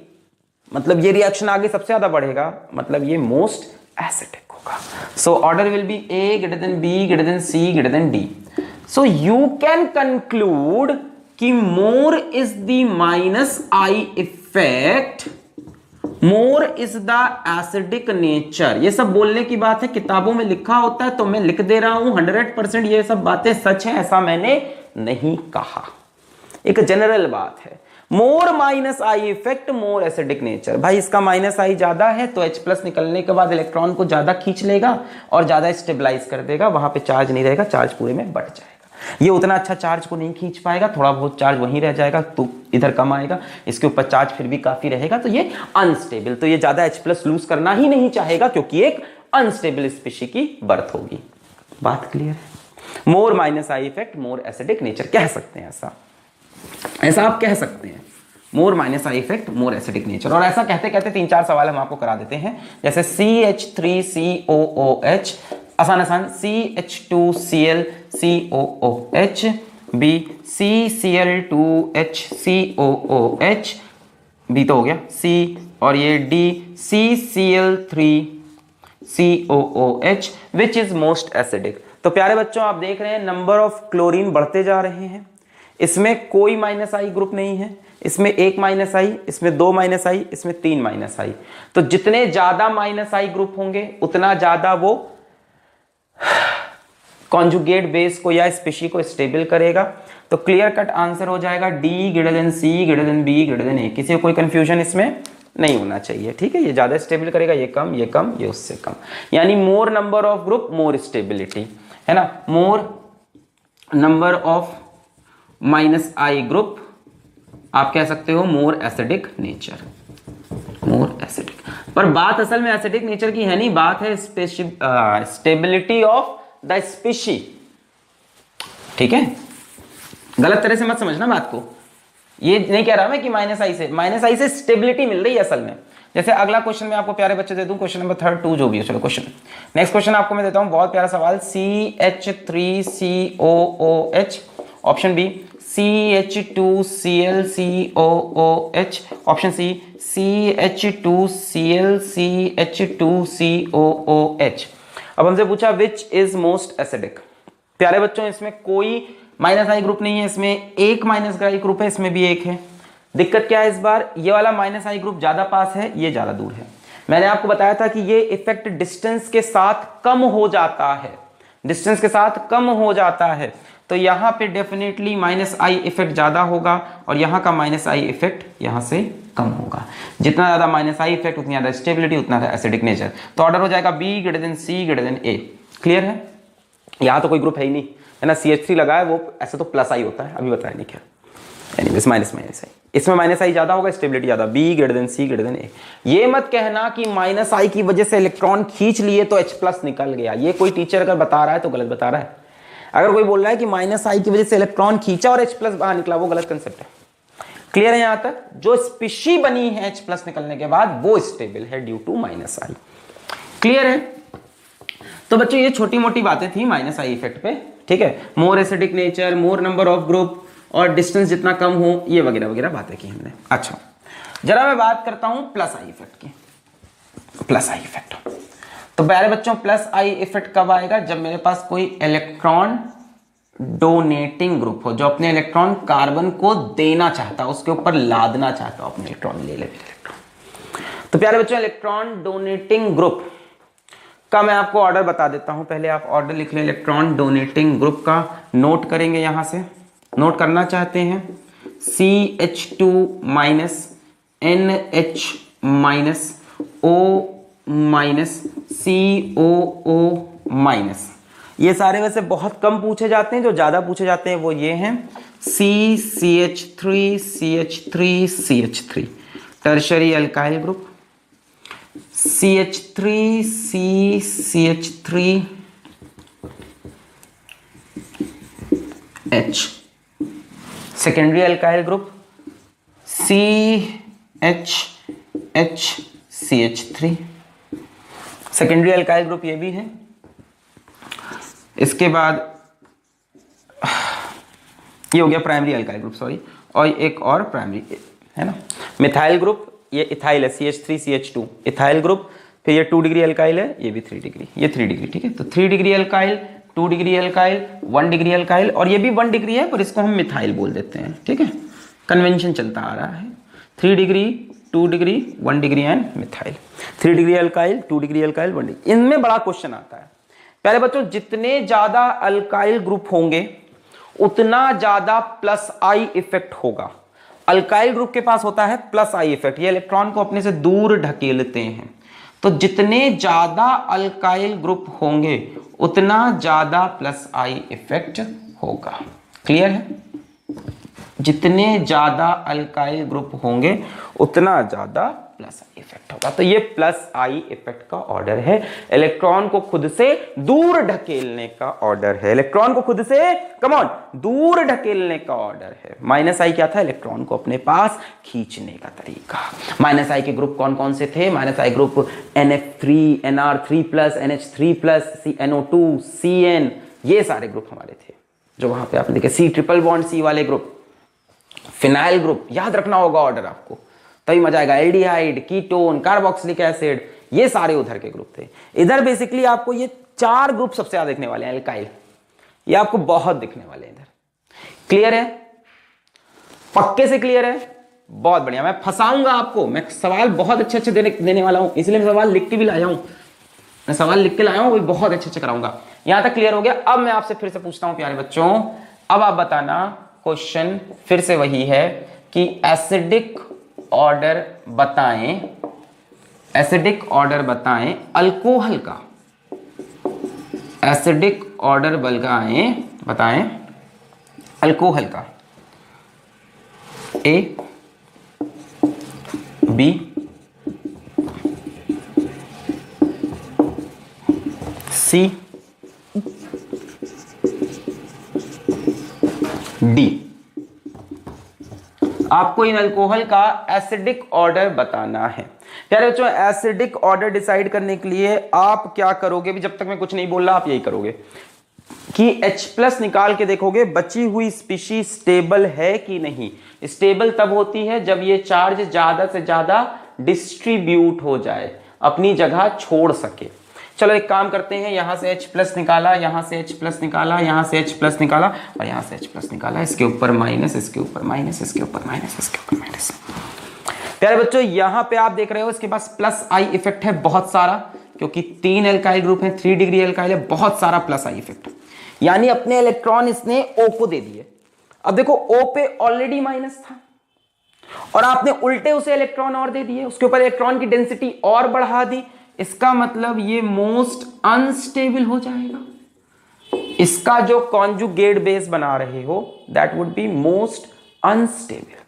मतलब ये रिएक्शन आगे सबसे ज्यादा बढ़ेगा, मतलब ये मोस्ट एसिडिक होगा। So order will be A greater than B greater than C greater than D। So you can conclude कि more is the minus I effect, more is the acidic nature. ये सब बोलने की बात है, किताबों में लिखा होता है तो मैं लिख दे रहा हूं, 100% ये सब बातें सच है, ऐसा मैंने नहीं कहा, एक जनरल बात है। More minus I effect, more acidic nature. भाई इसका माइनस आई ज्यादा है तो H प्लस निकलने के बाद इलेक्ट्रॉन को ज्यादा खींच लेगा और ज्यादा स्टेबलाइज कर देगा, वहां पे चार्ज नहीं रहेगा, चार्ज पूरे में बढ़ जाएगा। ये उतना अच्छा चार्ज को नहीं खींच पाएगा, थोड़ा बहुत चार्ज वहीं रह जाएगा, तो इधर कम आएगा, इसके ऊपर चार्ज फिर भी काफी रहेगा, तो ये अनस्टेबल, तो ये ज्यादा H प्लस लूज करना ही नहीं चाहेगा, क्योंकि एक अनस्टेबल स्पीशी की बर्थ होगी। बात क्लियर है? More minus I effect, more acidic nature, कह सकते हैं ऐसा आप कह सकते हैं, more minus I effect, more acidic nature. और ऐसा कहते कहते 3-4 सवाल हम आपको करा देते हैं, जैसे CH3COOH, आसान CH2Cl COOH, B CCl2HCOOH, B तो हो गया C, और ये D CCl3COOH, which is most acidic. तो प्यारे बच्चों आप देख रहे हैं नंबर ऑफ क्लोरीन बढ़ते जा रहे हैं, इसमें कोई माइनस आई ग्रुप नहीं है, इसमें 1 माइनस आई, इसमें 2 माइनस आई, इसमें 3 माइनस आई। तो जितने ज्यादा माइनस आई ग्रुप होंगे उतना ज्यादा वो कॉन्जुगेट बेस को या स्पीशी को स्टेबल करेगा। तो क्लियर कट आंसर हो जाएगा D greater than C greater than B greater then A। किसी को कोई कंफ्यूजन इसमें नहीं होना चाहिए, ठीक है? ये ज्यादा स्टेबल करेगा, ये कम, ये कम, ये उससे कम, यानी मोर number of group more stability, है ना? मोर number of minus I group, आप कह सकते हो मोर एसिडिक नेचर, मोर एसिडिक। पर बात असल में एसिडिक नेचर की है नहीं, बात है स्टेबिलिटी ऑफ द स्पीशी, ठीक है? गलत तरह से मत समझना बात को, ये नहीं कह रहा मैं कि माइनस आई से स्टेबिलिटी मिल रही है असल में। जैसे अगला क्वेश्चन मैं आपको प्यारे बच्चे दे दूं, क्वेश्चन नंबर 2 जो भी है, चलो क्वेश्चन नेक्स्ट क्वेश्चन आपको मैं देता हूं, बहुत प्यारा सवाल, CH3COOH, option B CH2ClCOOH, option C CH2ClCH2COOH। अब हमसे पूछा विच इज मोस्ट एसिडिक। प्यारे बच्चों इसमें कोई माइनस आई ग्रुप नहीं है, इसमें एक माइनस आई ग्रुप है, इसमें भी एक है। दिक्कत क्या है इस बार, ये वाला माइनस आई ग्रुप ज्यादा पास है, ये ज्यादा दूर है। मैंने आपको बताया था कि ये इफेक्ट डिस्टेंस के साथ कम हो जाता है, डिस्टेंस के साथ कम हो जाता है, तो यहां पे डेफिनेटली माइनस आई इफेक्ट ज्यादा होगा और यहां का माइनस आई इफेक्ट यहां से कम होगा। जितना ज्यादा माइनस आई इफेक्ट उतनी ज्यादा स्टेबिलिटी, उतना ज्यादा एसिडिक नेचर। तो ऑर्डर हो जाएगा B greater than C greater then A। Clear है? यहां तो कोई ग्रुप है ही नहीं, है ना? CH3 लगा है, वो ऐसे तो प्लस आई होता है, अभी बताया नहीं क्या। एनीवेज माइनस आई, इसमें माइनस आई ज्यादा होगा, स्टेबिलिटी ज्यादा, B greater than C greater then A। ये मत कहना कि माइनस आई की वजह से इलेक्ट्रॉन खींच लिए तो H प्लस निकल गया, ये कोई टीचर अगर बता रहा है तो गलत बता रहा है। अगर कोई बोल रहा है कि माइनस आई की वजह से इलेक्ट्रॉन खींचा और H प्लस बाहर निकला, वो गलत कंसेप्ट है। क्लियर है यहां तक? जो स्पीशी बनी है H प्लस निकलने के बाद वो स्टेबल है due to minus I. Clear है? तो बच्चों ये छोटी मोटी बातें थी माइनस आई इफेक्ट पे, ठीक है? मोर acidic nature, more number of group और डिस्टेंस जितना कम हो, ये वगैरह वगैरह बातें की हमने। अच्छा जरा मैं बात करता हूं प्लस आई इफेक्ट की। प्लस आई इफेक्ट, तो प्यारे बच्चों प्लस आई इफेक्ट कब आएगा? जब मेरे पास कोई इलेक्ट्रॉन डोनेटिंग ग्रुप हो, जो अपने इलेक्ट्रॉन कार्बन को देना चाहता, उसके ऊपर लादना चाहता, अपने इलेक्ट्रॉन ले ले इलेक्ट्रॉन। तो प्यारे बच्चों इलेक्ट्रॉन डोनेटिंग ग्रुप का मैं आपको ऑर्डर बता देता हूं, पहले आप ऑर्डर लिख लें। इलेक्ट्रॉन डोनेटिंग ग्रुप का नोट करेंगे, यहां से नोट करना चाहते हैं CH2 minus NH minus O minus COO minus. ये सारे वैसे बहुत कम पूछे जाते हैं, जो ज्यादा पूछे जाते हैं वो ये हैं CH3 CH3 CH3 tertiary alkyl group, CH3 CH3 H, secondary alkyl group CHHCH3, secondary alkyl group ये भी है। इसके बाद ये हो गया प्राइमरी अल्काइल ग्रुप, सॉरी, और एक और प्राइमरी है ना, मिथाइल ग्रुप, ये इथाइल है CH3CH2 इथाइल ग्रुप, फिर ये 2 डिग्री अल्काइल है, ये भी 3 डिग्री, ये 3 डिग्री, ठीक है। तो 3 degree alkyl, 2 degree alkyl, 1 degree alkyl, और ये भी 1 डिग्री है पर इसको हम मिथाइल बोल देते हैं, ठीक है, कन्वेंशन चलता आ रहा है। 3 degree, 2 degree, 1 degree and methyl, 3 degree alkyl, 2 degree alkyl, 1 degree. इनमें बड़ा क्वेश्चन आता है। पहले बच्चों, जितने ज्यादा अल्काइल ग्रुप होंगे उतना ज्यादा प्लस आई इफेक्ट होगा। अल्काइल ग्रुप के पास होता है प्लस आई इफेक्ट, ये इलेक्ट्रॉन को अपने से दूर ढकेलते हैं। तो जितने ज्यादा अल्काइल ग्रुप होंगे उतना ज्यादा प्लस आई इफेक्ट होगा। क्लियर है? जितने ज्यादा अल्काइल ग्रुप होंगे उतना ज्यादा प्लस आई इफेक्ट होगा। तो ये प्लस आई इफेक्ट का ऑर्डर है, इलेक्ट्रॉन को खुद से दूर ढकेलने का ऑर्डर है, इलेक्ट्रॉन को खुद से कम ऑन दूर ढकेलने का ऑर्डर है। माइनस आई क्या था? इलेक्ट्रॉन को अपने पास खींचने का तरीका। माइनस आई के ग्रुप कौन कौन से थे? माइनस आई group NF3, NR3+, NH3+, NO2, CN, ये सारे ग्रुप हमारे थे जो वहां पे आपने देखे। C ट्रिपल बॉन्ड C वाले ग्रुप, फिनाइल ग्रुप, याद रखना होगा ऑर्डर आपको, तभी मजा आएगा। एल्डिहाइड, कीटोन, कार्बोक्सिलिक एसिड, ये सारे उधर के ग्रुप थे। इधर बेसिकली आपको ये 4 ग्रुप सबसे ज्यादा दिखने वाले हैं एल्काइल, ये आपको बहुत दिखने वाले हैं इधर। क्लियर है? पक्के से क्लियर है? बहुत बढ़िया। मैं फंसाऊंगा आपको, मैं सवाल बहुत अच्छे अच्छे देने वाला हूं, इसलिए मैं सवाल लिख के भी लाया हूं, मैं सवाल लिख के लाया हूं, वो बहुत अच्छे अच्छे कराऊंगा। यहां तक क्लियर हो गया? अब मैं आपसे फिर से पूछता हूं प्यारे बच्चों, अब आप बताना, क्वेश्चन फिर से वही है कि एसिडिक ऑर्डर बताएं, एसिडिक ऑर्डर बताएं अल्कोहल का, एसिडिक ऑर्डर बताएं अल्कोहल का। A, B, C, D। आपको इन अल्कोहल का एसिडिक ऑर्डर बताना है। प्यारे बच्चों, एसिडिक ऑर्डर डिसाइड करने के लिए आप क्या करोगे? भी जब तक मैं कुछ नहीं बोल रहा आप यही करोगे कि H+ निकाल के देखोगे बची हुई स्पीशीज स्टेबल है कि नहीं। स्टेबल तब होती है जब ये चार्ज ज्यादा से ज्यादा डिस्ट्रीब्यूट हो जाए, अपनी जगह छोड़ सके। चलो एक काम करते हैं, यहां से H+ निकाला, यहां से H+ निकाला, यहां से H+ निकाला और यहां से H+ निकाला, इसके ऊपर माइनस, इसके ऊपर माइनस, इसके ऊपर माइनस, इसके ऊपर माइनस। प्यारे बच्चों, यहां पे आप देख रहे हो इसके पास प्लस आई इफेक्ट है बहुत सारा, क्योंकि 3 एल्काइल ग्रुप है, 3 डिग्री एल्काइल है, बहुत सारा प्लस आई इफेक्ट, यानी अपने इलेक्ट्रॉन इसने O को दे दिए। अब देखो O पे ऑलरेडी माइनस था और आपने उल्टे उसे इलेक्ट्रॉन और दे दिए, उसके ऊपर इलेक्ट्रॉन की डेंसिटी और बढ़ा दी, इसका मतलब ये मोस्ट अनस्टेबल हो जाएगा। इसका जो कॉन्जुगेट बेस बना रहे हो that would be most unstable.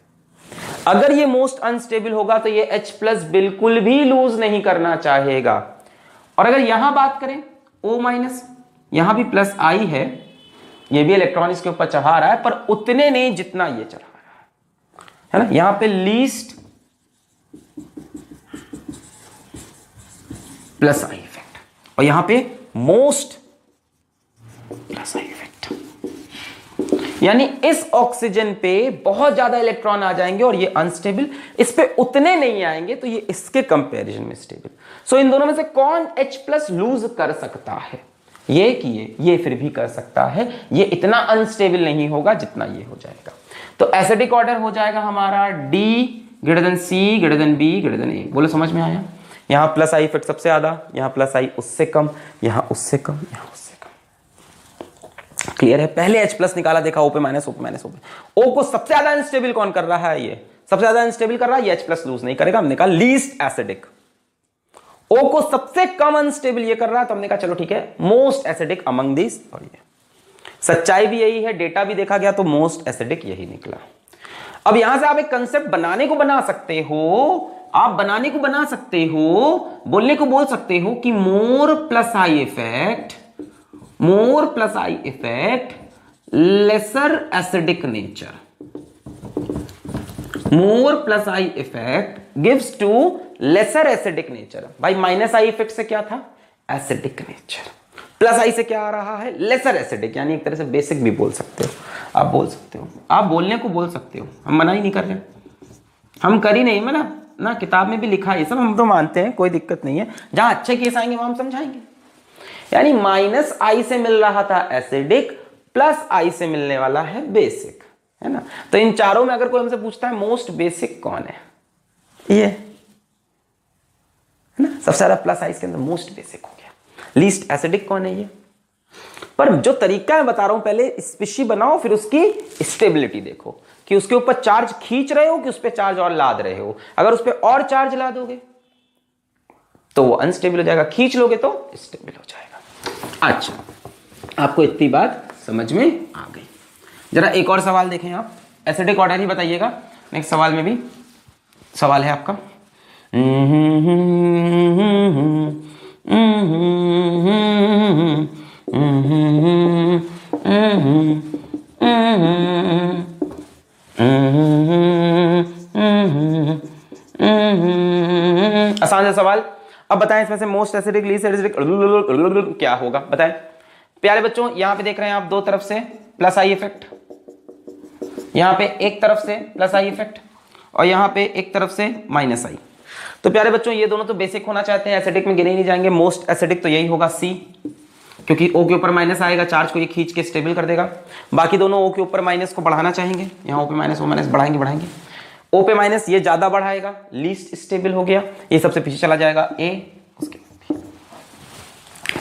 अगर ये मोस्ट अनस्टेबल होगा तो ये H+ बिल्कुल भी लूज नहीं करना चाहेगा। और अगर यहां बात करें O-, यहां भी प्लस आई है, ये भी इलेक्ट्रॉन इसके ऊपर चढ़ा रहा है पर उतने नहीं जितना ये चढ़ा रहा है ना। यहां पे लीस्ट प्लस आई इफेक्ट और यहां पे मोस्ट प्लस आई इफेक्ट, यानी इस ऑक्सीजन पे बहुत ज्यादा इलेक्ट्रॉन आ जाएंगे और ये अनस्टेबल, इस पे उतने नहीं आएंगे तो ये इसके कंपैरिजन में स्टेबल। सो इन दोनों में से कौन H+ लूज कर सकता है? ये कि ये फिर भी कर सकता है, ये इतना अनस्टेबल नहीं होगा जितना ये हो जाएगा। तो एसिडिक ऑर्डर हो जाएगा हमारा D > C > B > A। बोलो समझ में आया? यहां प्लस आई इफेक्ट सबसे ज्यादा, यहां प्लस आई उससे कम, यहां उससे कम, यहां उससे कम। क्लियर है? पहले H+ निकाला, देखा O पे माइनस, O पे माइनस, O पे। O को सबसे ज्यादा अनस्टेबल कौन कर रहा है? ये सबसे ज्यादा अनस्टेबल कर रहा है, ये H+ लूज नहीं करेगा, हमने कहा लीस्ट एसिडिक। O को सबसे कम अनस्टेबल ये कर रहा है, तो हमने कहा चलो ठीक है मोस्ट एसिडिक अमंग दिस। और ये सच्चाई भी यही है, डेटा भी देखा गया तो मोस्ट एसिडिक यही निकला। अब यहां से आप एक कंसेप्ट बनाने को बना सकते हो, आप बनाने को बना सकते हो, बोलने को बोल सकते हो कि more plus I effect lesser acidic nature, more plus I effect gives to lesser acidic nature. भाई माइनस आई इफेक्ट से क्या था, एसिडिक नेचर, प्लस आई से क्या आ रहा है, लेसर एसिडिक, यानी एक तरह से बेसिक भी बोल सकते हो, आप बोल सकते हो, आप बोलने को बोल सकते हो, हम मना ही नहीं कर रहे, हम कर ही नहीं मना ना, किताब में भी लिखा है ये सब, हम तो मानते हैं, कोई दिक्कत नहीं है, जहां अच्छे केस आएंगे वहां हम समझाएंगे। यानी माइनस आई से मिल रहा था एसिडिक, प्लस आई से मिलने वाला है बेसिक, है ना। तो इन चारों में अगर कोई हमसे पूछता है मोस्ट बेसिक कौन है, ये है ना, सबसे ज्यादा प्लस आई के अंदर मोस्ट बेसिक हो गया, लीस्ट एसिडिक कौन है ये। पर जो तरीका मैं बता रहा हूं, पहले स्पीशी बनाओ, फिर उसकी स्टेबिलिटी देखो कि उसके ऊपर चार्ज खींच रहे हो कि उस पर चार्ज और लाद रहे हो। अगर उस पर और चार्ज ला दोगे तो वो अनस्टेबल हो जाएगा, खींच लोगे तो स्टेबल हो जाएगा। अच्छा, आपको इतनी बात समझ में आ गई। जरा एक और सवाल देखें आप, एसिडिक ऑर्डर ही बताइएगा, नेक्स्ट सवाल में भी सवाल है आपका। आसान सा सवाल। अब बताएं इसमें से मोस्ट एसिडिक, लीस्ट एसिडिक क्या होगा, बताएं प्यारे बच्चों। यहां पे देख रहे हैं आप दो तरफ से प्लस आई इफेक्ट, यहां पे एक तरफ से प्लस आई इफेक्ट और यहां पे एक तरफ से माइनस आई। तो प्यारे बच्चों ये दोनों तो बेसिक होना चाहते हैं, एसिडिक में गिने नहीं जाएंगे। मोस्ट एसिडिक तो यही होगा सी, क्योंकि O के ऊपर माइनस आएगा, चार्ज को ये खींच के स्टेबल कर देगा। बाकी दोनों O के ऊपर माइनस को बढ़ाना चाहेंगे, यहाँ O पे माइनस O माइनस बढ़ाएंगे, O पे माइनस ये ज्यादा बढ़ाएगा, लीस्ट स्टेबल हो गया, ये सबसे पीछे चला जाएगा A, उसके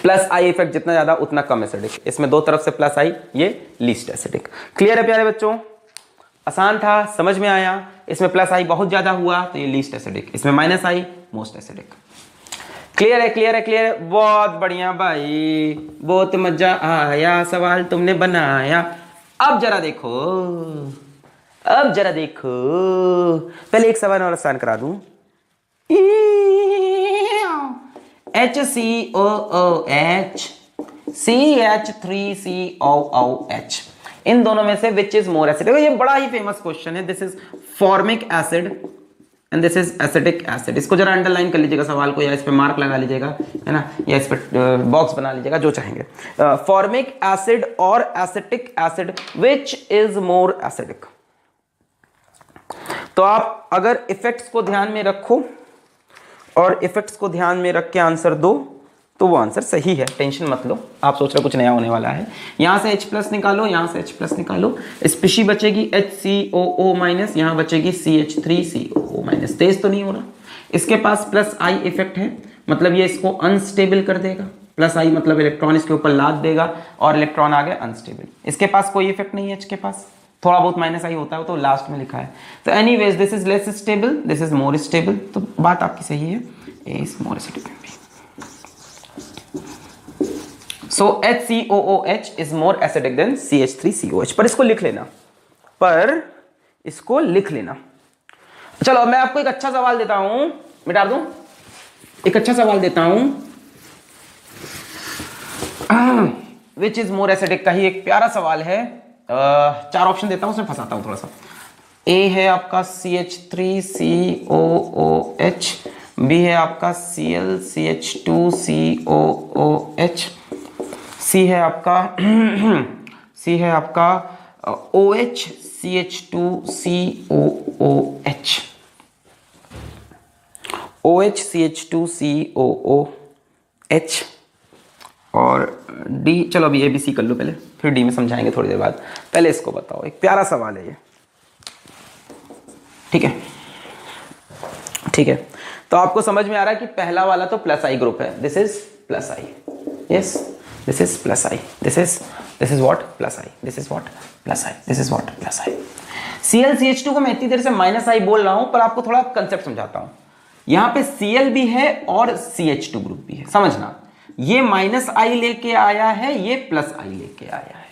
प्लस आई इफेक्ट जितना ज्यादा उतना कम एसिडिक, इसमें दो तरफ से प्लस आई, ये लीस्ट एसिडिक। क्लियर है प्यारे बच्चों, आसान था, समझ में आया। इसमें प्लस आई बहुत ज्यादा हुआ तो ये लीस्ट एसिडिक, इसमें minus I most acidic. Clear है, क्लियर है, क्लियर है, बहुत बढ़िया भाई, बहुत मजा आया, सवाल तुमने बनाया। अब जरा देखो, अब जरा देखो, पहले एक सवाल और आसान करा दूं। HCOOH CH3COOH, इन दोनों में से विच इज मोर एसिडिक। ये बड़ा ही फेमस क्वेश्चन है। This is formic acid and this is acetic acid. इसको जरा अंडरलाइन कर लीजिएगा सवाल को, या इस पे मार्क लगा लीजिएगा, है ना, या इस पे बॉक्स बना लीजिएगा, जो चाहेंगे। फॉर्मिक एसिड और acetic acid, which is more acidic. तो आप अगर इफेक्ट्स को ध्यान में रखो और इफेक्ट्स को ध्यान में रख के आंसर दो तो वो आंसर सही है, टेंशन मत लो। आप सोच रहे कुछ नया होने वाला है। यहां से H प्लस निकालो, यहां से H प्लस निकालो, स्पीशी बचेगी HCOO माइनस, यहां बचेगी CH3COO माइनस। तेज तो नहीं हो रहा, इसके पास प्लस आई इफेक्ट है, मतलब ये इसको अनस्टेबल कर देगा। प्लस आई मतलब इलेक्ट्रॉन इसके ऊपर लाद देगा और इलेक्ट्रॉन आ गया अनस्टेबल। इसके पास कोई इफेक्ट नहीं है, H के पास थोड़ा बहुत माइनस आई होता है, तो लास्ट में लिखा है। तो anyways this is less stable, this is more stable, तो बात आपकी सही है, A is more acidic. So HCOOH is more acidic than CH3COH। पर इसको लिख लेना, पर इसको लिख लेना। चलो मैं आपको एक अच्छा सवाल देता हूं, मिटा दूं, एक अच्छा सवाल देता हूं। Which is more acidic का ही एक प्यारा सवाल है। चार ऑप्शन देता हूं, उसमें फंसाता हूं थोड़ा सा। A है आपका CH3COOH, B है आपका ClCH2COOH, C है आपका OH CH2COOH, OH CH2COOH और D। चलो अभी ABC कर लो पहले, फिर D में समझाएंगे थोड़ी देर बाद। पहले इसको बताओ, एक प्यारा सवाल है ये, ठीक है, ठीक है। तो आपको समझ में आ रहा है कि पहला वाला तो प्लस आई ग्रुप है, this is plus I, yes, this is plus I, this is what plus I, this is what plus I, this is what plus I। ClCH2 को मैं इतनी देर से माइनस आई बोल रहा हूं, पर आपको थोड़ा कंसेप्ट समझाता हूं। यहां पे Cl भी है और CH2 ग्रुप भी है, समझना। ये माइनस आई लेके आया है, ये प्लस आई लेके आया है।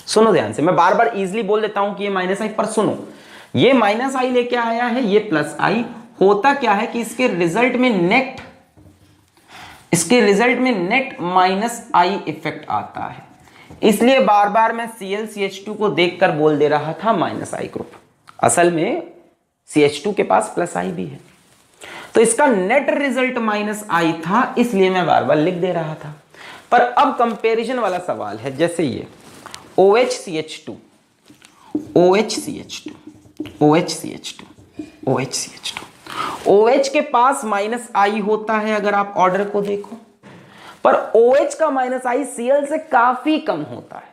सुनो ध्यान से, मैं बार बार इजीली बोल देता हूं कि ये माइनस आई, पर सुनो, ये माइनस आई लेके आया है, ये प्लस आई। होता क्या है कि इसके रिजल्ट में नेट माइनस आई इफेक्ट आता है। इसलिए बार बार मैं ClCH2 को देखकर बोल दे रहा था -I ग्रुप। असल में CH2 के पास +I भी है, तो इसका नेट रिजल्ट -I था, इसलिए मैं बार बार लिख दे रहा था। पर अब कंपैरिजन वाला सवाल है, जैसे ये OHCH2 OHCH2 OHCH2 OHCH2 OH के पास -I होता है अगर आप ऑर्डर को देखो, पर OH का -I Cl से काफी कम होता है।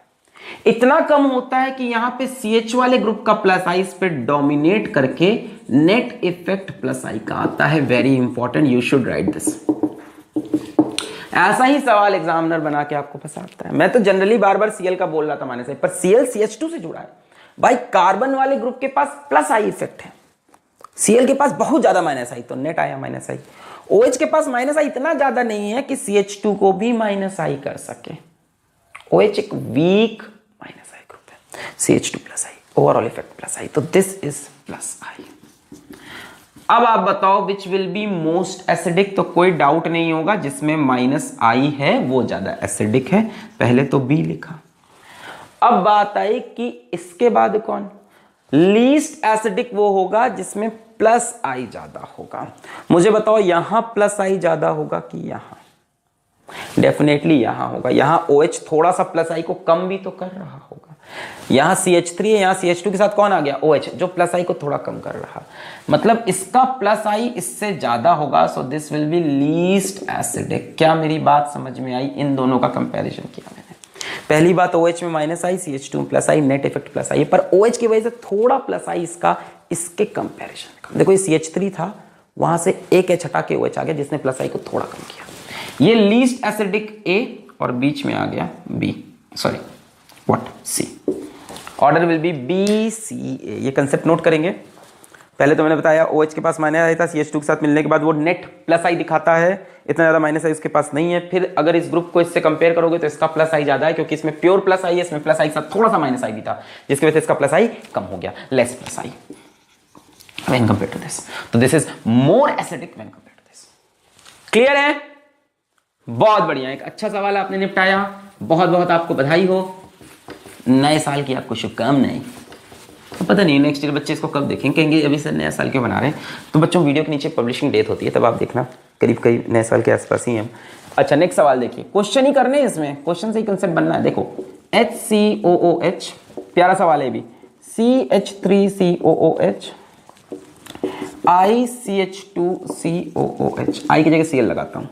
इतना कम होता है कि यहां पे CH वाले ग्रुप का +I इस पे डोमिनेट करके नेट इफेक्ट +I का आता है। Very important, you should write this. ऐसा ही सवाल एग्जामिनर बना के आपको फंसाता है। मैं तो जनरली बार बार Cl का बोल रहा था -I, पर ClCH2 से जुड़ा है भाई। कार्बन वाले ग्रुप के पास +I इफेक्ट है, Cl के पास बहुत ज्यादा -I, तो नेट आया -I। OH के पास -I इतना ज्यादा नहीं है कि CH2 को भी -I कर सके। OH एक वीक -I ग्रुप है, CH2 +I, overall effect +I, तो दिस इज +I। अब आप बताओ which will be most acidic, तो कोई डाउट नहीं होगा जिसमें -I है वो ज्यादा एसिडिक है, पहले तो B लिखा। अब बात आई कि इसके बाद कौन लीस्ट एसिडिक, वो होगा जिसमें +I ज्यादा होगा। मुझे बताओ यहां +I ज्यादा होगा कि यहां? डेफिनेटली यहां होगा। यहां OH थोड़ा सा +I को कम भी तो कर रहा होगा। यहां CH3 है, यहां CH2 के साथ कौन आ गया? OH, जो +I को थोड़ा कम कर रहा, मतलब इसका +I इससे ज्यादा होगा। So this will B least acidic. क्या मेरी बात समझ में आई? इन दोनों का कंपैरिजन किया मैंने। पहली बात OH में -I, CH2 में +I, नेट इफेक्ट +I, पर OH की वजह से थोड़ा +I इसका इसके कंपैरिजन में। देखो ये CH3 था, वहां से एक H हटा के OH आ गया जिसने +I को थोड़ा कम किया। ये लीस्ट एसिडिक A और बीच में आ गया B, sorry what C। Order will B BCA। ये कंसेप्ट नोट करेंगे। पहले तो मैंने बताया OH के पास -I था, CH2 के साथ मिलने के बाद वो नेट +I दिखाता है, इतना ज्यादा -I उसके पास नहीं है। फिर अगर इस ग्रुप को इससे कंपेयर करोगे तो इसका +I ज्यादा है, क्योंकि इसमें प्योर +I है, इसमें +I के साथ थोड़ा सा -I भी था, जिसकी वजह से इसका +I कम हो गया, less +I when compared to this। तो this is more acidic when compared to this। Clear है? बहुत बढ़िया, एक अच्छा सवाल आपने निपटाया, बहुत बहुत आपको बधाई हो। नए साल की आपको शुभकामनाएं। तो पता नहीं नेक्स्ट ईयर बच्चे इसको कब देखेंगे, कहेंगे अभी सर नया साल क्यों बना रहे हैं। तो बच्चों वीडियो के नीचे पब्लिशिंग डेट होती है, तब आप देखना, करीब करीब नए साल के आसपास ही हम। अच्छा नेक्स्ट सवाल देखिए, क्वेश्चन ही करने हैं इसमें, क्वेश्चन से ही कंसेप्ट बनना है। देखो HCOOH, प्यारा सवाल है भी, CH3COOH, ICH2COOH, I की जगह Cl लगाता हूं,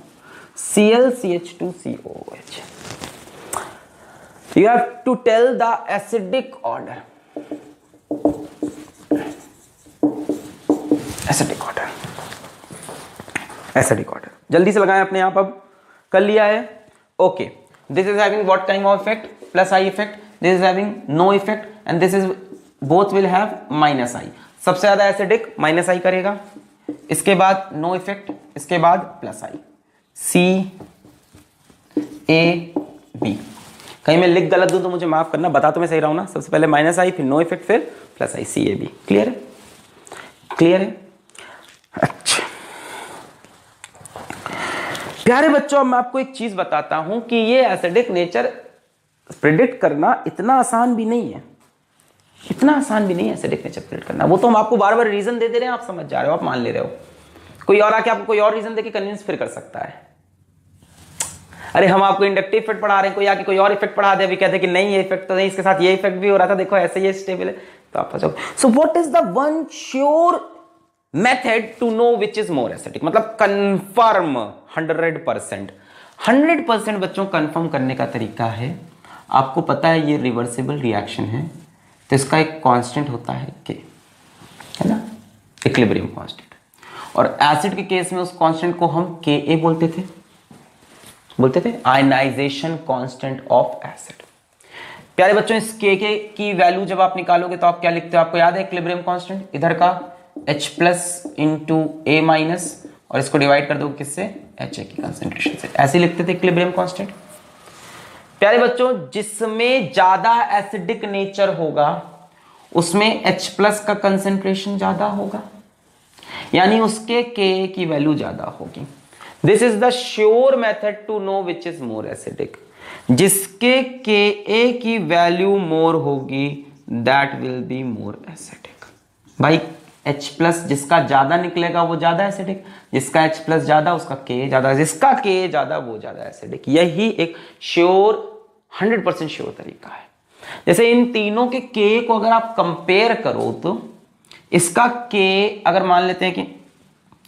ClCH2COOH। You have to tell the acidic order, acidic order, जल्दी से लगाएं अपने आप। अब कर लिया है, okay. This is having what kind of effect? +I effect. This is having no effect and this is both will have -I। सबसे ज्यादा एसिडिक -I करेगा, इसके बाद नो इफेक्ट, इसके बाद +I। CAB। कहीं मैं लिख गलत दूं तो मुझे माफ करना, बता तो मैं सही रहा हूं ना। सबसे पहले -I, फिर नो इफेक्ट, फिर +I, CAB। क्लियर है? क्लियर है? अच्छा प्यारे बच्चों, अब मैं आपको एक चीज बताता हूं कि ये एसिडिक नेचर प्रेडिक्ट करना इतना आसान भी नहीं है, इतना आसान भी नहीं है एसिडिक नेचर प्रेडिक्ट करना। वो तो हम आपको बार बार रीजन दे रहे हैं, आप समझ जा रहे हो, आप मान ले रहे हो। कोई और आके आपको कोई और रीजन देके कन्विंस फिर कर सकता है। अरे हम आपको इंडक्टिव इफेक्ट पढ़ा रहे हैं, कोई आके कोई और इफेक्ट पढ़ा दे, अभी कहते हैं कि नहीं ये इफेक्ट तो नहीं, इसके साथ ये इफेक्ट भी हो रहा था, देखो ऐसे ये स्टेबल है, तो आप फंसोगे। So what is the one sure method to know which is more acidic? मतलब कंफर्म 100% बच्चों कंफर्म करने का तरीका है, आपको पता है ये रिवर्सिबल रिएक्शन है, तो इसका एक कांस्टेंट होता है K, है ना, इक्विलिब्रियम कांस्टेंट। और एसिड के केस में उस कांस्टेंट को हम Ka बोलते थे आयनाइजेशन कांस्टेंट ऑफ एसिड। प्यारे बच्चों, इस K की वैल्यू जब आप निकालोगे तो आप क्या लिखते हो? आपको याद है इक्विलिब्रियम कांस्टेंट, इधर का H+ इंटू A माइनस, और इसको डिवाइड कर दो किससे? HA की कंसेंट्रेशन से। ऐसे लिखते थे इक्विलिब्रियम कांस्टेंट। प्यारे बच्चों, जिसमें ज्यादा एसिडिक नेचर होगा उसमें H+ का कंसेंट्रेशन ज्यादा होगा, यानी उसके Ka की वैल्यू ज्यादा होगी। This is the sure method to know which is more acidic. जिसके Ka की वैल्यू मोर होगी that will be more acidic. भाई H प्लस जिसका ज्यादा निकलेगा वो ज्यादा एसिडिक, जिसका H प्लस ज्यादा उसका Ka ज्यादा, जिसका Ka ज्यादा वो ज्यादा एसिडिक। यही एक श्योर 100% श्योर तरीका है। जैसे इन तीनों के K को अगर आप कंपेयर करो तो इसका K अगर मान लेते हैं कि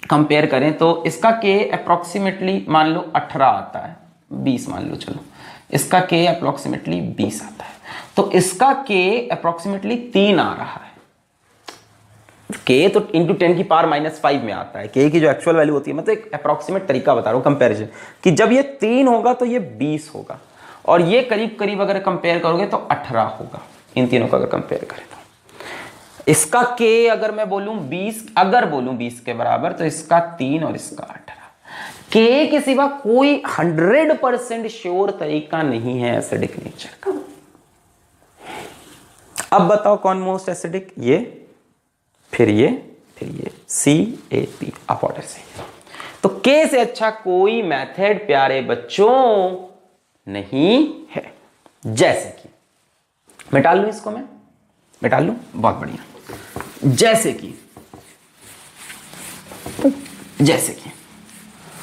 कंपेयर करें तो इसका K अप्रोक्सीमेटली मान लो 18 आता है, 20 मान लो, चलो इसका K अप्रोक्सीमेटली 20 आता है, तो इसका K अप्रोक्सीमेटली 3 आ रहा है। K तो इंटू 10 की पावर -5 में आता है, K की जो एक्चुअल वैल्यू होती है, मतलब एक अप्रोक्सीमेट तरीका बता रहा हूं कंपैरिजन, कि जब ये 3 होगा तो ये 20 होगा, और ये करीब करीब अगर कंपेयर करोगे तो 18 होगा। इन तीनों का अगर कंपेयर करें तो इसका K अगर मैं बोलूं 20, अगर बोलूं 20 के बराबर, तो इसका 3 और इसका 18। K के सिवा कोई 100% श्योर तरीका नहीं है एसिडिक नेचर का। अब बताओ कौन मोस्ट एसिडिक, ये फिर ये फिर ये CaP आप ऑर्डर से। तो K से अच्छा कोई मेथड प्यारे बच्चों नहीं है। जैसे कि मैं डाल लूं इसको, मैं डाल लूं, बहुत बढ़िया। जैसे कि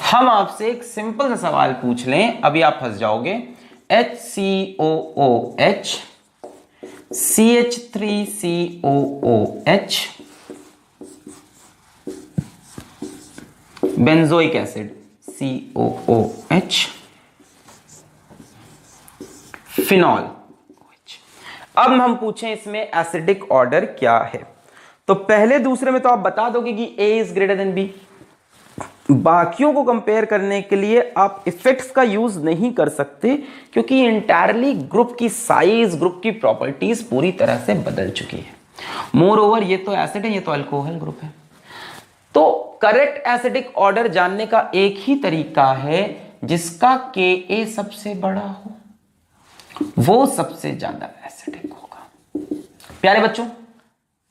हम आपसे एक सिंपल सा सवाल पूछ लें, अभी आप फंस जाओगे। HCOOH CH3COOH benzoic acid COOH phenol. अब हम पूछें इसमें एसिडिक ऑर्डर क्या है, तो पहले दूसरे में तो आप बता दोगे कि A is greater than B। बाकियों को कंपेयर करने के लिए आप इफेक्ट्स का यूज नहीं कर सकते, क्योंकि इंटायरली ग्रुप की साइज, ग्रुप की प्रॉपर्टीज पूरी तरह से बदल चुकी है। मोर ओवर ये तो एसिड है, ये तो अल्कोहल ग्रुप है। तो करेक्ट एसिडिक ऑर्डर जानने का एक ही तरीका है, जिसका Ka सबसे बड़ा हो वो सबसे ज्यादा एसिडिक होगा। प्यारे बच्चों,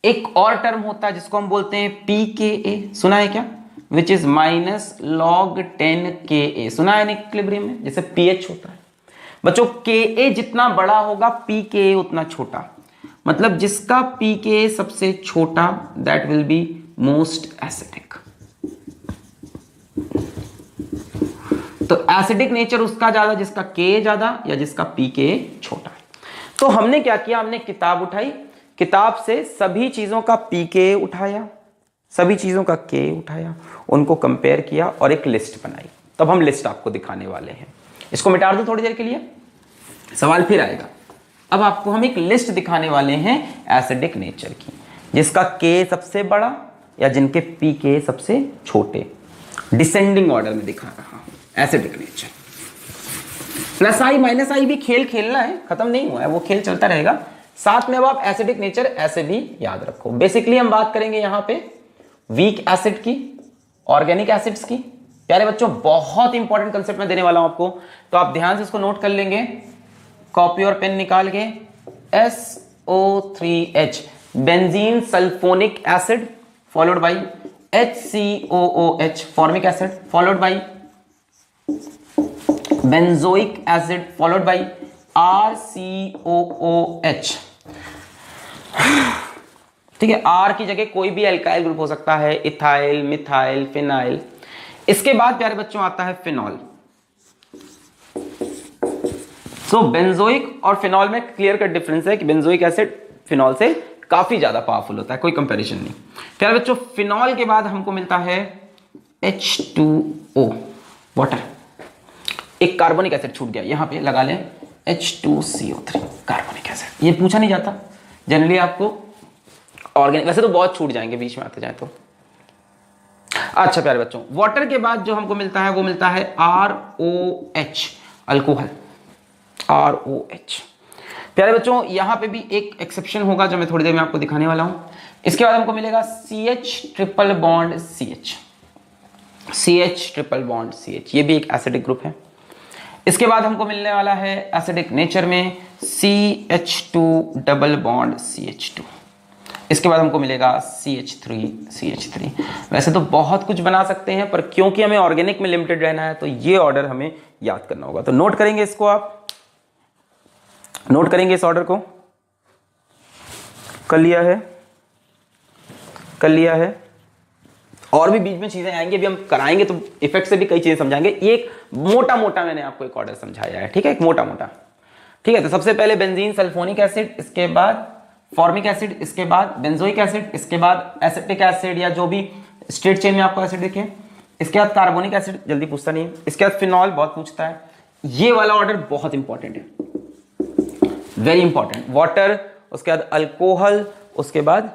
एक और टर्म होता है जिसको हम बोलते हैं pKa, सुना है क्या? विच इज -log10 Ka, सुना है इक्विलिब्रियम में जैसे pH होता है। बच्चों Ka जितना बड़ा होगा pKa उतना छोटा, मतलब जिसका pKa सबसे छोटा that will be most acidic. तो एसिडिक नेचर उसका ज्यादा जिसका Ka ज्यादा या जिसका pKa छोटा। तो हमने क्या किया, हमने किताब उठाई, किताब से सभी चीजों का pKa उठाया, सभी चीजों का Ka उठाया, उनको कंपेयर किया और एक लिस्ट बनाई। तब हम लिस्ट आपको दिखाने वाले हैं। इसको मिटा दो थोड़ी देर के लिए, सवाल फिर आएगा। अब आपको हम एक लिस्ट दिखाने वाले हैं एसिडिक नेचर की, जिसका K सबसे बड़ा या जिनके pKa सबसे छोटे, डिसेंडिंग ऑर्डर में दिखा रहा हूं एसिडिक नेचर। प्लस आई माइनस आई भी खेल खेलना है, खत्म नहीं हुआ है, वो खेल चलता रहेगा। साथ में अब आप एसिडिक नेचर ऐसे भी याद रखो। बेसिकली हम बात करेंगे यहां पे वीक एसिड की, ऑर्गेनिक एसिड्स की। प्यारे बच्चों बहुत इंपॉर्टेंट कंसेप्ट मैं देने वाला हूं आपको, तो आप ध्यान से इसको नोट कर लेंगे। कॉपी और पेन निकाल के, SO3H benzene sulphonic acid followed by HCOOH formic acid followed by benzoic acid followed by RCOOH। ठीक है, R की जगह कोई भी एल्काइल ग्रुप हो सकता है, इथाइल, मिथाइल, फिनाइल। इसके बाद प्यारे बच्चों आता है फिनॉल। सो बेंजोइक और फिनॉल में क्लियर कट डिफरेंस है कि बेंजोइक एसिड फिनॉल से काफी ज्यादा पावरफुल होता है, कोई कंपैरिजन नहीं। प्यारे बच्चों फिनॉल के बाद हमको मिलता है H2O वाटर। एक कार्बोनिक एसिड छूट गया, यहां पे लगा लें H2CO3 कार्बोनिक एसिड। ये पूछा नहीं जाता जनरली आपको, ऑर्गेनिक वैसे तो बहुत छूट जाएंगे बीच में आते जाए तो। अच्छा प्यारे बच्चों, वाटर के बाद जो हमको मिलता है वो मिलता है ROH अल्कोहल, ROH। प्यारे बच्चों यहां पे भी एक एक्सेप्शन होगा जो मैं थोड़ी देर में आपको दिखाने वाला हूं। इसके बाद हमको मिलेगा CH triple bond CH, CH triple bond CH, ये भी एक एसिडिक ग्रुप है। इसके बाद हमको मिलने वाला है एसिडिक नेचर में CH2 डबल बॉन्ड CH2। इसके बाद हमको मिलेगा CH3। वैसे तो बहुत कुछ बना सकते हैं, पर क्योंकि हमें ऑर्गेनिक में लिमिटेड रहना है तो ये ऑर्डर हमें याद करना होगा। तो नोट करेंगे इसको आप नोट करेंगे इस ऑर्डर को, कर लिया है, कर लिया है। और भी बीच में चीजें आएंगी, अभी हम कराएंगे तो इफेक्ट से भी कई चीजें समझाएंगे। ये एक मोटा मोटा मैंने आपको एक ऑर्डर समझाया है, ठीक है, एक मोटा मोटा, ठीक है। तो सबसे पहले बेंजीन सल्फोनिक एसिड, इसके बाद फॉर्मिक एसिड, इसके बाद बेंजोइक एसिड, इसके बाद एसिटिक एसिड या जो भी स्ट्रेट चेन में आपको एसिड दिखे, इसके बाद कार्बोनिक एसिड, जल्दी पूछता नहीं है, इसके बाद फिनॉल, बहुत पूछता है। ये वाला ऑर्डर बहुत इंपॉर्टेंट है, वेरी इंपॉर्टेंट। वाटर, उसके बाद अल्कोहल, उसके बाद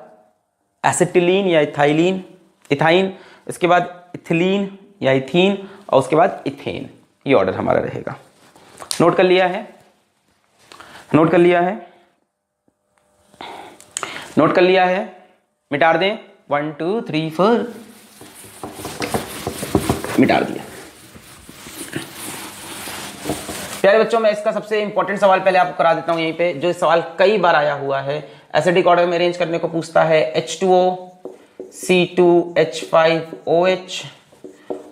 एसिटिलीन या इथाइलिन, इथाइन, इसके बाद इथिलीन या इथीन, और उसके बाद इथेन। ये ऑर्डर हमारा रहेगा। नोट कर लिया है, नोट कर लिया है, नोट कर लिया है, मिटा दें, 1 2 3 4, मिटा दिया। प्यारे बच्चों, मैं इसका सबसे इंपॉर्टेंट सवाल पहले आपको करा देता हूं यहीं पे, जो सवाल कई बार आया हुआ है। एसिडिक ऑर्डर में अरेंज करने को पूछता है, H2O, C2H5OH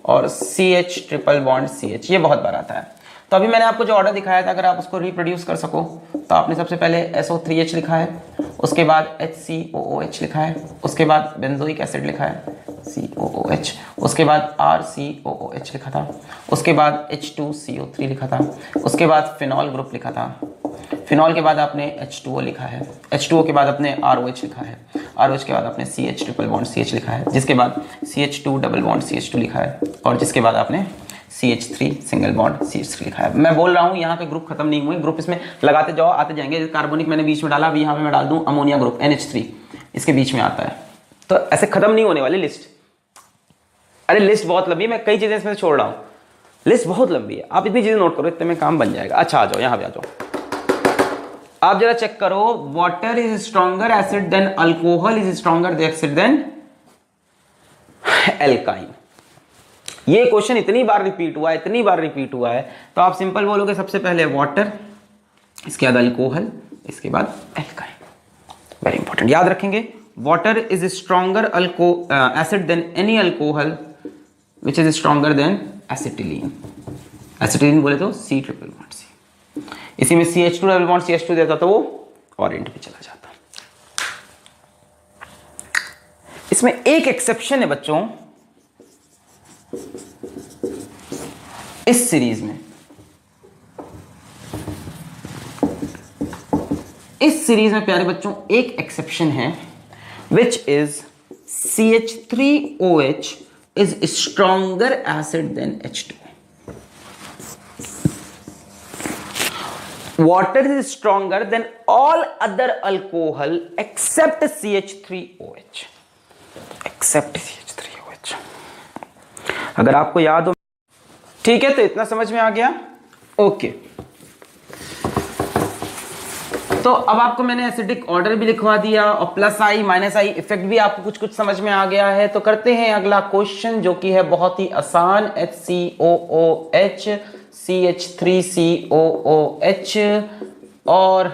और CH ट्रिपल बॉन्ड CH, ये बहुत बार आता है। तो अभी मैंने आपको जो ऑर्डर दिखाया था, अगर आप उसको रिप्रोड्यूस कर सको तो आपने सबसे पहले SO3H लिखा है, उसके बाद HCOOH लिखा है, उसके बाद बेंजोइक एसिड लिखा है COOH, उसके बाद RCOOH लिखा था, उसके बाद H2CO3 लिखा था, उसके बाद फिनॉल ग्रुप लिखा था, फिनॉल के बाद आपने H2O लिखा है, H2O के बाद आपने ROH लिखा है, ROH के बाद आपने CH ट्रिपल बॉन्ड CH लिखा है, जिसके बाद CH2 डबल बॉन्ड CH2 लिखा है, और जिसके बाद आपने CH3 सिंगल बॉन्ड CH3 लिखा है। मैं बोल रहा हूँ यहाँ पे ग्रुप खत्म नहीं हुए, ग्रुप इसमें लगाते जाओ, आते जाएंगे। कार्बोनिक मैंने बीच में डाला, अभी यहाँ पे मैं डाल दूँ अमोनिया ग्रुप NH3, इसके बीच में आता है। तो ऐसे खत्म नहीं होने वाली लिस्ट। अरे लिस्ट बहुत लंबी है, मैं कई चीजें इसमें से छोड़ रहा हूँ, लिस्ट बहुत लंबी है। आप इतनी चीजें नोट करो, इतने में काम बन जाएगा। अच्छा, आ जाओ यहाँ पे, आ जाओ। आप जरा चेक करो, water is stronger acid than alcohol is stronger acid than alkyne. ये क्वेश्चन इतनी बार रिपीट हुआ है, इतनी बार रिपीट हुआ है, तो आप सिंपल बोलोगे सबसे पहले वाटर, इसके बाद अल्कोहल, इसके बाद एल्काइन। वेरी इंपॉर्टेंट, याद रखेंगे। Water is stronger acid than any alcohol which is stronger than acetylene. Acetylene बोले तो C ट्रिपल बॉन्ड C, इसी में CH2 डबल बॉन्ड CH2 देता तो वो ऑरेंट पे चला जाता। इसमें एक एक्सेप्शन है बच्चों, इस सीरीज में, इस सीरीज में प्यारे बच्चों एक एक्सेप्शन है, which is CH3OH is stronger acid than H2। Water is stronger than all other alcohol except CH3OH, except CH3OH। अगर आपको याद हो, ठीक है, तो इतना समझ में आ गया। ओके, तो अब आपको मैंने एसिडिक ऑर्डर भी लिखवा दिया और plus I minus I effect भी आपको कुछ कुछ समझ में आ गया है। तो करते हैं अगला क्वेश्चन, जो कि है बहुत ही आसान, HCOOH, CH3COOH और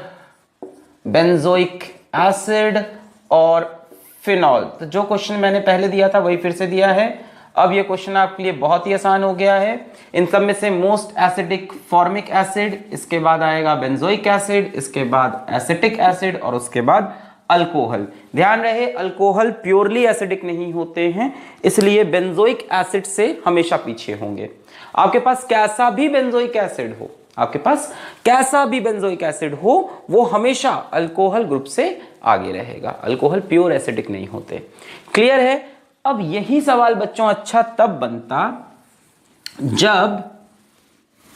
बेंजोइक एसिड और फिनॉल। तो जो क्वेश्चन मैंने पहले दिया था वही फिर से दिया है। अब ये क्वेश्चन आपके लिए बहुत ही आसान हो गया है। इन सब में से मोस्ट एसिडिक फॉर्मिक एसिड, इसके बाद आएगा बेंजोइक एसिड, इसके बाद एसिटिक एसिड और उसके बाद अल्कोहल। ध्यान रहे, अल्कोहल प्योरली एसिडिक नहीं होते हैं, इसलिए बेंजोइक एसिड से हमेशा पीछे होंगे। आपके पास कैसा भी बेंजोइक एसिड हो, आपके पास कैसा भी बेंजोइक एसिड हो, वो हमेशा अल्कोहल ग्रुप से आगे रहेगा। अल्कोहल प्योर एसिडिक नहीं होते। क्लियर है? अब यही सवाल बच्चों अच्छा तब बनता जब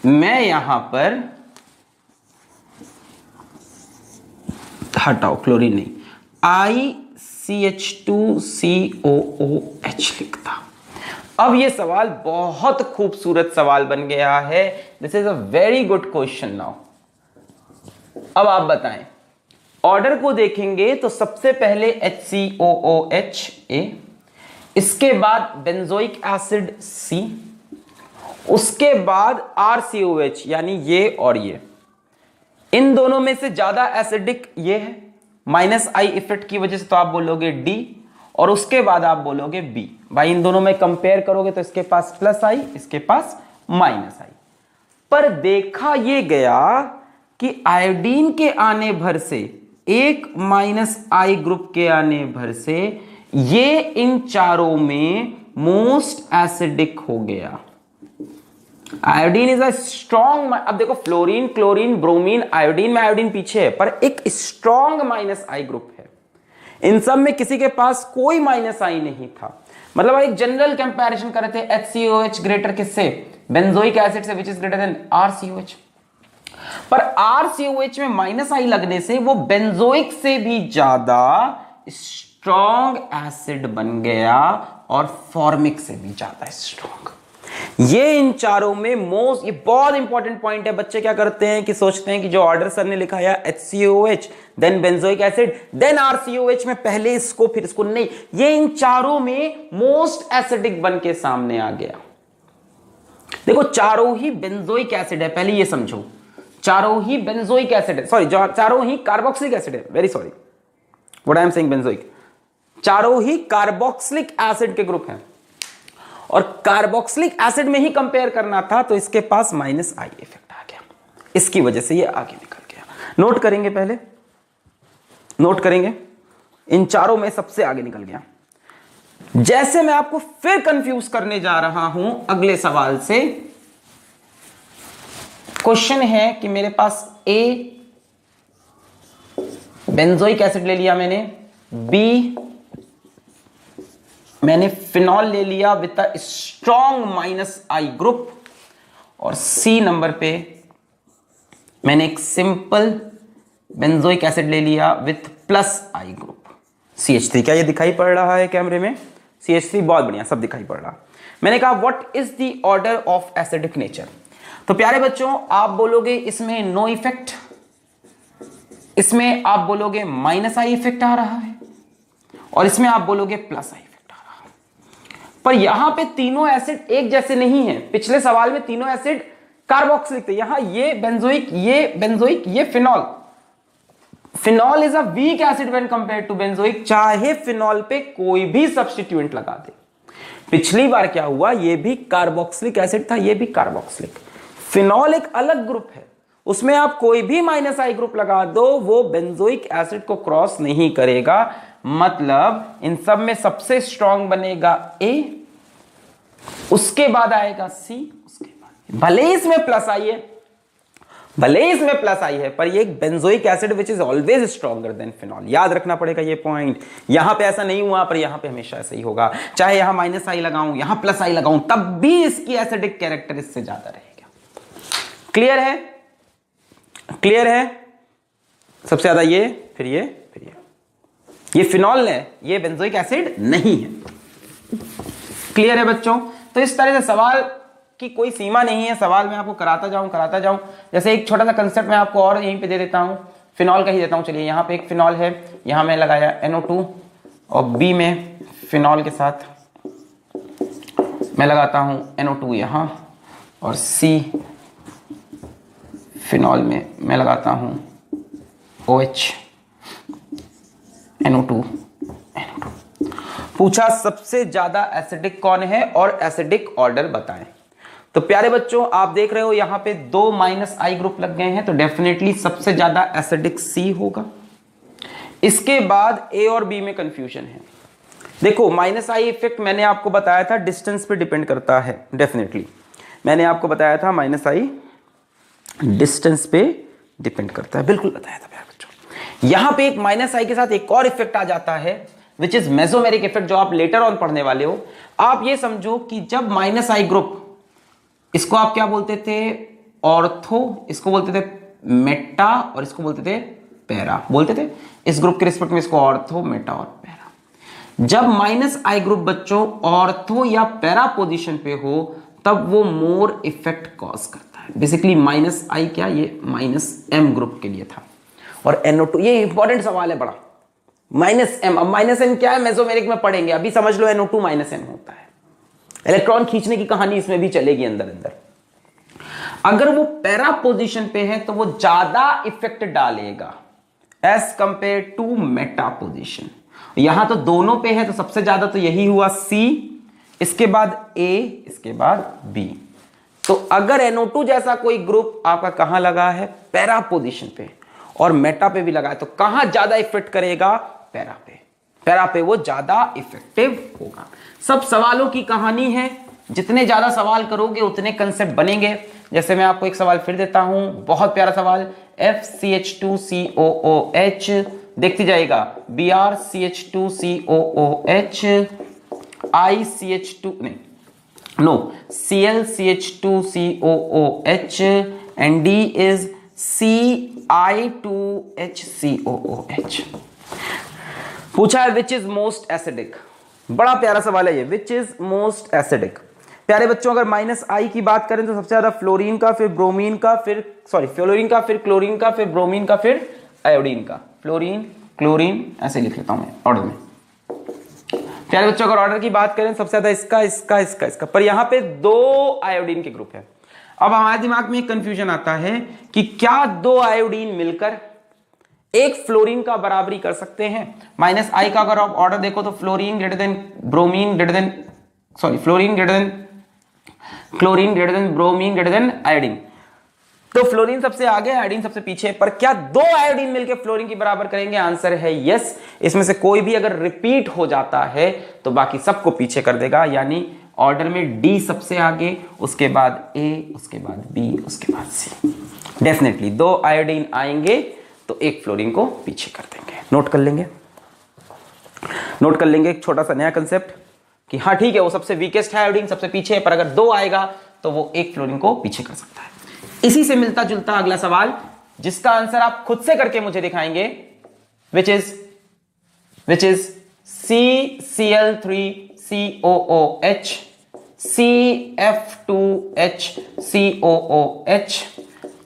मैं यहां पर, हटाओ क्लोरीन नहीं, ICH2COOH लिखता। अब ये सवाल बहुत खूबसूरत सवाल बन गया है। This is a very good question now. अब आप बताएं, ऑर्डर को देखेंगे तो सबसे पहले HCOOH A, इसके बाद बेंजोइक एसिड C, उसके बाद RCOH यानी ये और ये। इन दोनों में से ज्यादा एसिडिक ये है, माइनस आई इफेक्ट की वजह से तो आप बोलोगे D, और उसके बाद आप बोलोगे B। भाई इन दोनों में कंपेयर करोगे तो इसके पास प्लस आई, इसके पास माइनस आई। पर देखा ये गया कि आयोडीन के आने भर से एक माइनस आई ग्रुप के आने भर से ये इन चारों में मोस्ट एसिडिक हो गया। आयोडीन इज अ स्ट्रॉन्ग, अब देखो फ्लोरीन, क्लोरीन, ब्रोमीन, आयोडीन में आयोडीन पीछे है पर एक स्ट्रॉन्ग माइनस आई ग्रुप है। इन सब में किसी के पास कोई माइनस आई नहीं था। मतलब एक जनरल कंपैरिजन कर रहे थे HCOH ग्रेटर किससे, बेंजोइक एसिड से, which is greater than RCOH। पर RCOH में माइनस आई लगने से वो बेंजोइक से भी ज्यादा स्ट्रॉन्ग एसिड बन गया और फॉर्मिक से भी ज्यादा स्ट्रॉन्ग। ये इन चारों में मोस्ट, ये बहुत इंपॉर्टेंट पॉइंट है। बच्चे क्या करते हैं कि सोचते हैं कि जो ऑर्डर सर ने लिखा है HCOH then benzoic acid then RCOH में पहले इसको फिर इसको, नहीं, ये इन चारों में मोस्ट एसिडिक बन के सामने आ गया। देखो चारों ही बेंजोइक एसिड है, पहले ये समझो, चारों ही बेंजोइक एसिड है, सॉरी चारों ही कार्बोक्सिलिक एसिड है, very sorry what I am saying, benzoic, चारों ही कार्बोक्सिलिक एसिड के ग्रुप हैं और कार्बोक्सिलिक एसिड में ही कंपेयर करना था तो इसके पास माइनस आई इफेक्ट आ गया, इसकी वजह से ये आगे निकल गया। नोट करेंगे, पहले नोट करेंगे, इन चारों में सबसे आगे निकल गया। जैसे मैं आपको फिर कंफ्यूज करने जा रहा हूं अगले सवाल से, क्वेश्चन है कि मेरे पास ए बेंजोइक एसिड ले लिया मैंने, बी मैंने फिनॉल ले लिया with a strong minus I group, और सी नंबर पे मैंने एक सिंपल बेंजोइक एसिड ले लिया with plus I group CH3। क्या ये दिखाई पड़ रहा है कैमरे में? CH3 बहुत बढ़िया, सब दिखाई पड़ रहा। मैंने कहा what is the order of acidic nature. तो प्यारे बच्चों आप बोलोगे इसमें नो इफेक्ट, इसमें आप बोलोगे माइनस आई इफेक्ट आ रहा है, और इसमें आप बोलोगे प्लस आई इफेक्ट आ रहा है। पर यहां पे तीनों एसिड एक जैसे नहीं है। पिछले सवाल में तीनों एसिड कार्बोक्सिलिक थे, यहां ये बेंजोइक, ये phenol. Phenol is a weak acid when compared to benzoic, चाहे फिनॉल पे कोई भी सब्स्टिट्यूएंट लगा दे। पिछली बार क्या हुआ, ये भी कार्बोक्सिलिक एसिड था, ये भी कार्बोक्सिलिक। फिनॉल एक अलग ग्रुप है, उसमें आप कोई भी माइनस आई ग्रुप लगा दो वो बेंजोइक एसिड को क्रॉस नहीं करेगा। मतलब इन सब में सबसे स्ट्रॉन्ग बनेगा ए, उसके बाद आएगा सी, उसके बाद भले ही इसमें प्लस आई है, भले ही इसमें प्लस आई है, पर ये एक benzoic acid which is always stronger than phenol. याद रखना पड़ेगा ये पॉइंट। यहां पे ऐसा नहीं हुआ पर यहां पे हमेशा ऐसा ही होगा, चाहे यहां माइनस आई लगाऊं यहां प्लस आई लगाऊं तब भी इसकी एसिडिक कैरेक्टर इससे ज्यादा रहेगा। क्लियर है? क्लियर है? सबसे ज्यादा ये, फिर ये, फिर ये फिनॉल है, ये बेंजोइक एसिड नहीं है। क्लियर है बच्चों? तो इस तरह से सवाल की कोई सीमा नहीं है, सवाल मैं आपको कराता जाऊं। जैसे एक छोटा सा कंसेप्ट मैं आपको और यहीं पे दे देता हूं, फिनॉल का ही देता हूं। चलिए यहां पे एक फिनॉल है, यहां मैं लगाया NO2 और बी में फिनॉल के साथ मैं लगाता हूं NO2 यहां, और सी फिनॉल में मैं लगाता हूं OH NO2। पूछा सबसे ज्यादा एसिडिक कौन है और एसिडिक ऑर्डर बताएं। तो प्यारे बच्चों आप देख रहे हो यहां पे दो माइनस आई ग्रुप लग गए हैं, तो डेफिनेटली सबसे ज्यादा एसिडिक सी होगा। इसके बाद ए और बी में कंफ्यूजन है। देखो माइनस आई इफेक्ट मैंने आपको बताया था डिस्टेंस पे डिपेंड करता है, डेफिनेटली मैंने आपको बताया था माइनस आई डिस्टेंस पे डिपेंड करता है, बिल्कुल बताया था प्यारे बच्चों। यहां पे एक माइनस आई के साथ एक और इफेक्ट आ जाता है विच इज मेसोमेरिक इफेक्ट, जो आप लेटर ऑन पढ़ने वाले हो। आप ये समझो कि जब माइनस आई ग्रुप, इसको आप क्या बोलते थे, ऑर्थो, इसको बोलते थे मेटा, और इसको बोलते थे पैरा, बोलते थे इस ग्रुप के रिस्पेक्ट में इसको ऑर्थो, मेटा और पैरा। जब माइनस आई ग्रुप बच्चों ऑर्थो या पैरा पोजीशन पे हो तब वो मोर इफेक्ट कॉज करता है। बेसिकली माइनस आई क्या, ये माइनस एम ग्रुप के लिए था, और NO2, ये इंपॉर्टेंट सवाल है बड़ा, माइनस एम। अब माइनस एम क्या है मेसोमेरिक में पढ़ेंगे, अभी समझ लो NO2 माइनस एम होता है। इलेक्ट्रॉन खींचने की कहानी इसमें भी चलेगी अंदर अंदर। अगर वो पैरा पोजीशन पे है तो वो ज्यादा इफेक्ट डालेगा as compare to meta position. यहां तो दोनों पे है तो सबसे ज्यादा तो यही हुआ सी, इसके बाद ए, इसके बाद बी। तो अगर NO2 जैसा कोई ग्रुप आपका कहां लगा है, पैरा पोजीशन पे, और मेटा पे भी लगा है, तो कहां ज्यादा इफेक्ट करेगा, पैरा पे। पैरा पे वो ज्यादा इफेक्टिव होगा। सब सवालों की कहानी है, जितने ज्यादा सवाल करोगे उतने कंसेप्ट बनेंगे। जैसे मैं आपको एक सवाल फिर देता हूं, बहुत प्यारा सवाल, FCH2COOH, देखती जाएगा, BrCH2COOH, ICH2 नहीं, no, ClCH2COOH, and D is CI2HCOOH। पूछा है विच इज मोस्ट एसिडिक, बड़ा प्यारा सवाल है ये, विच इज मोस्ट एसिडिक। प्यारे बच्चों, अगर -I की बात करें तो सबसे ज्यादा फ्लोरीन का, फिर ब्रोमीन का, फिर फ्लोरीन का, फिर क्लोरीन का, फिर ब्रोमीन का, फिर आयोडीन का। फ्लोरीन, क्लोरीन, ऐसे लिख लेता हूं मैं ऑर्डर में। प्यारे बच्चों, अगर ऑर्डर की बात करें सबसे ज्यादा इसका, पर यहां पे 2 आयोडीन के ग्रुप है। अब हमारे दिमाग में एक कंफ्यूजन आता है कि क्या 2 आयोडीन मिलकर एक फ्लोरीन का बराबरी कर सकते हैं। -I का अगर आप ऑर्डर देखो तो fluorine greater than bromine greater than, fluorine greater than chlorine greater than bromine greater than iodine. तो फ्लोरीन सबसे आगे, आयोडीन सबसे पीछे, पर क्या 2 आयोडीन मिलकर फ्लोरीन की बराबर करेंगे? आंसर है यस। इसमें से कोई भी अगर रिपीट हो जाता है तो बाकी सबको पीछे कर देगा, यानी ऑर्डर में D सबसे आगे, उसके बाद A, उसके बाद B, उसके बाद C। डेफिनेटली 2 आयोडीन आएंगे तो एक फ्लोरीन को पीछे कर देंगे। नोट कर लेंगे एक छोटा सा नया कंसेप्ट कि हाँ ठीक है, वो सबसे वीकेस्ट है आयोडीन, सबसे पीछे है, पर अगर 2 आएगा तो वो एक फ्लोरीन को पीछे कर सकता है। इसी से मिलता जुलता अगला सवाल, जिसका आंसर आप खुद से करके मुझे दिखाएंगे, which is CCl3COOH, CF2HCOOH,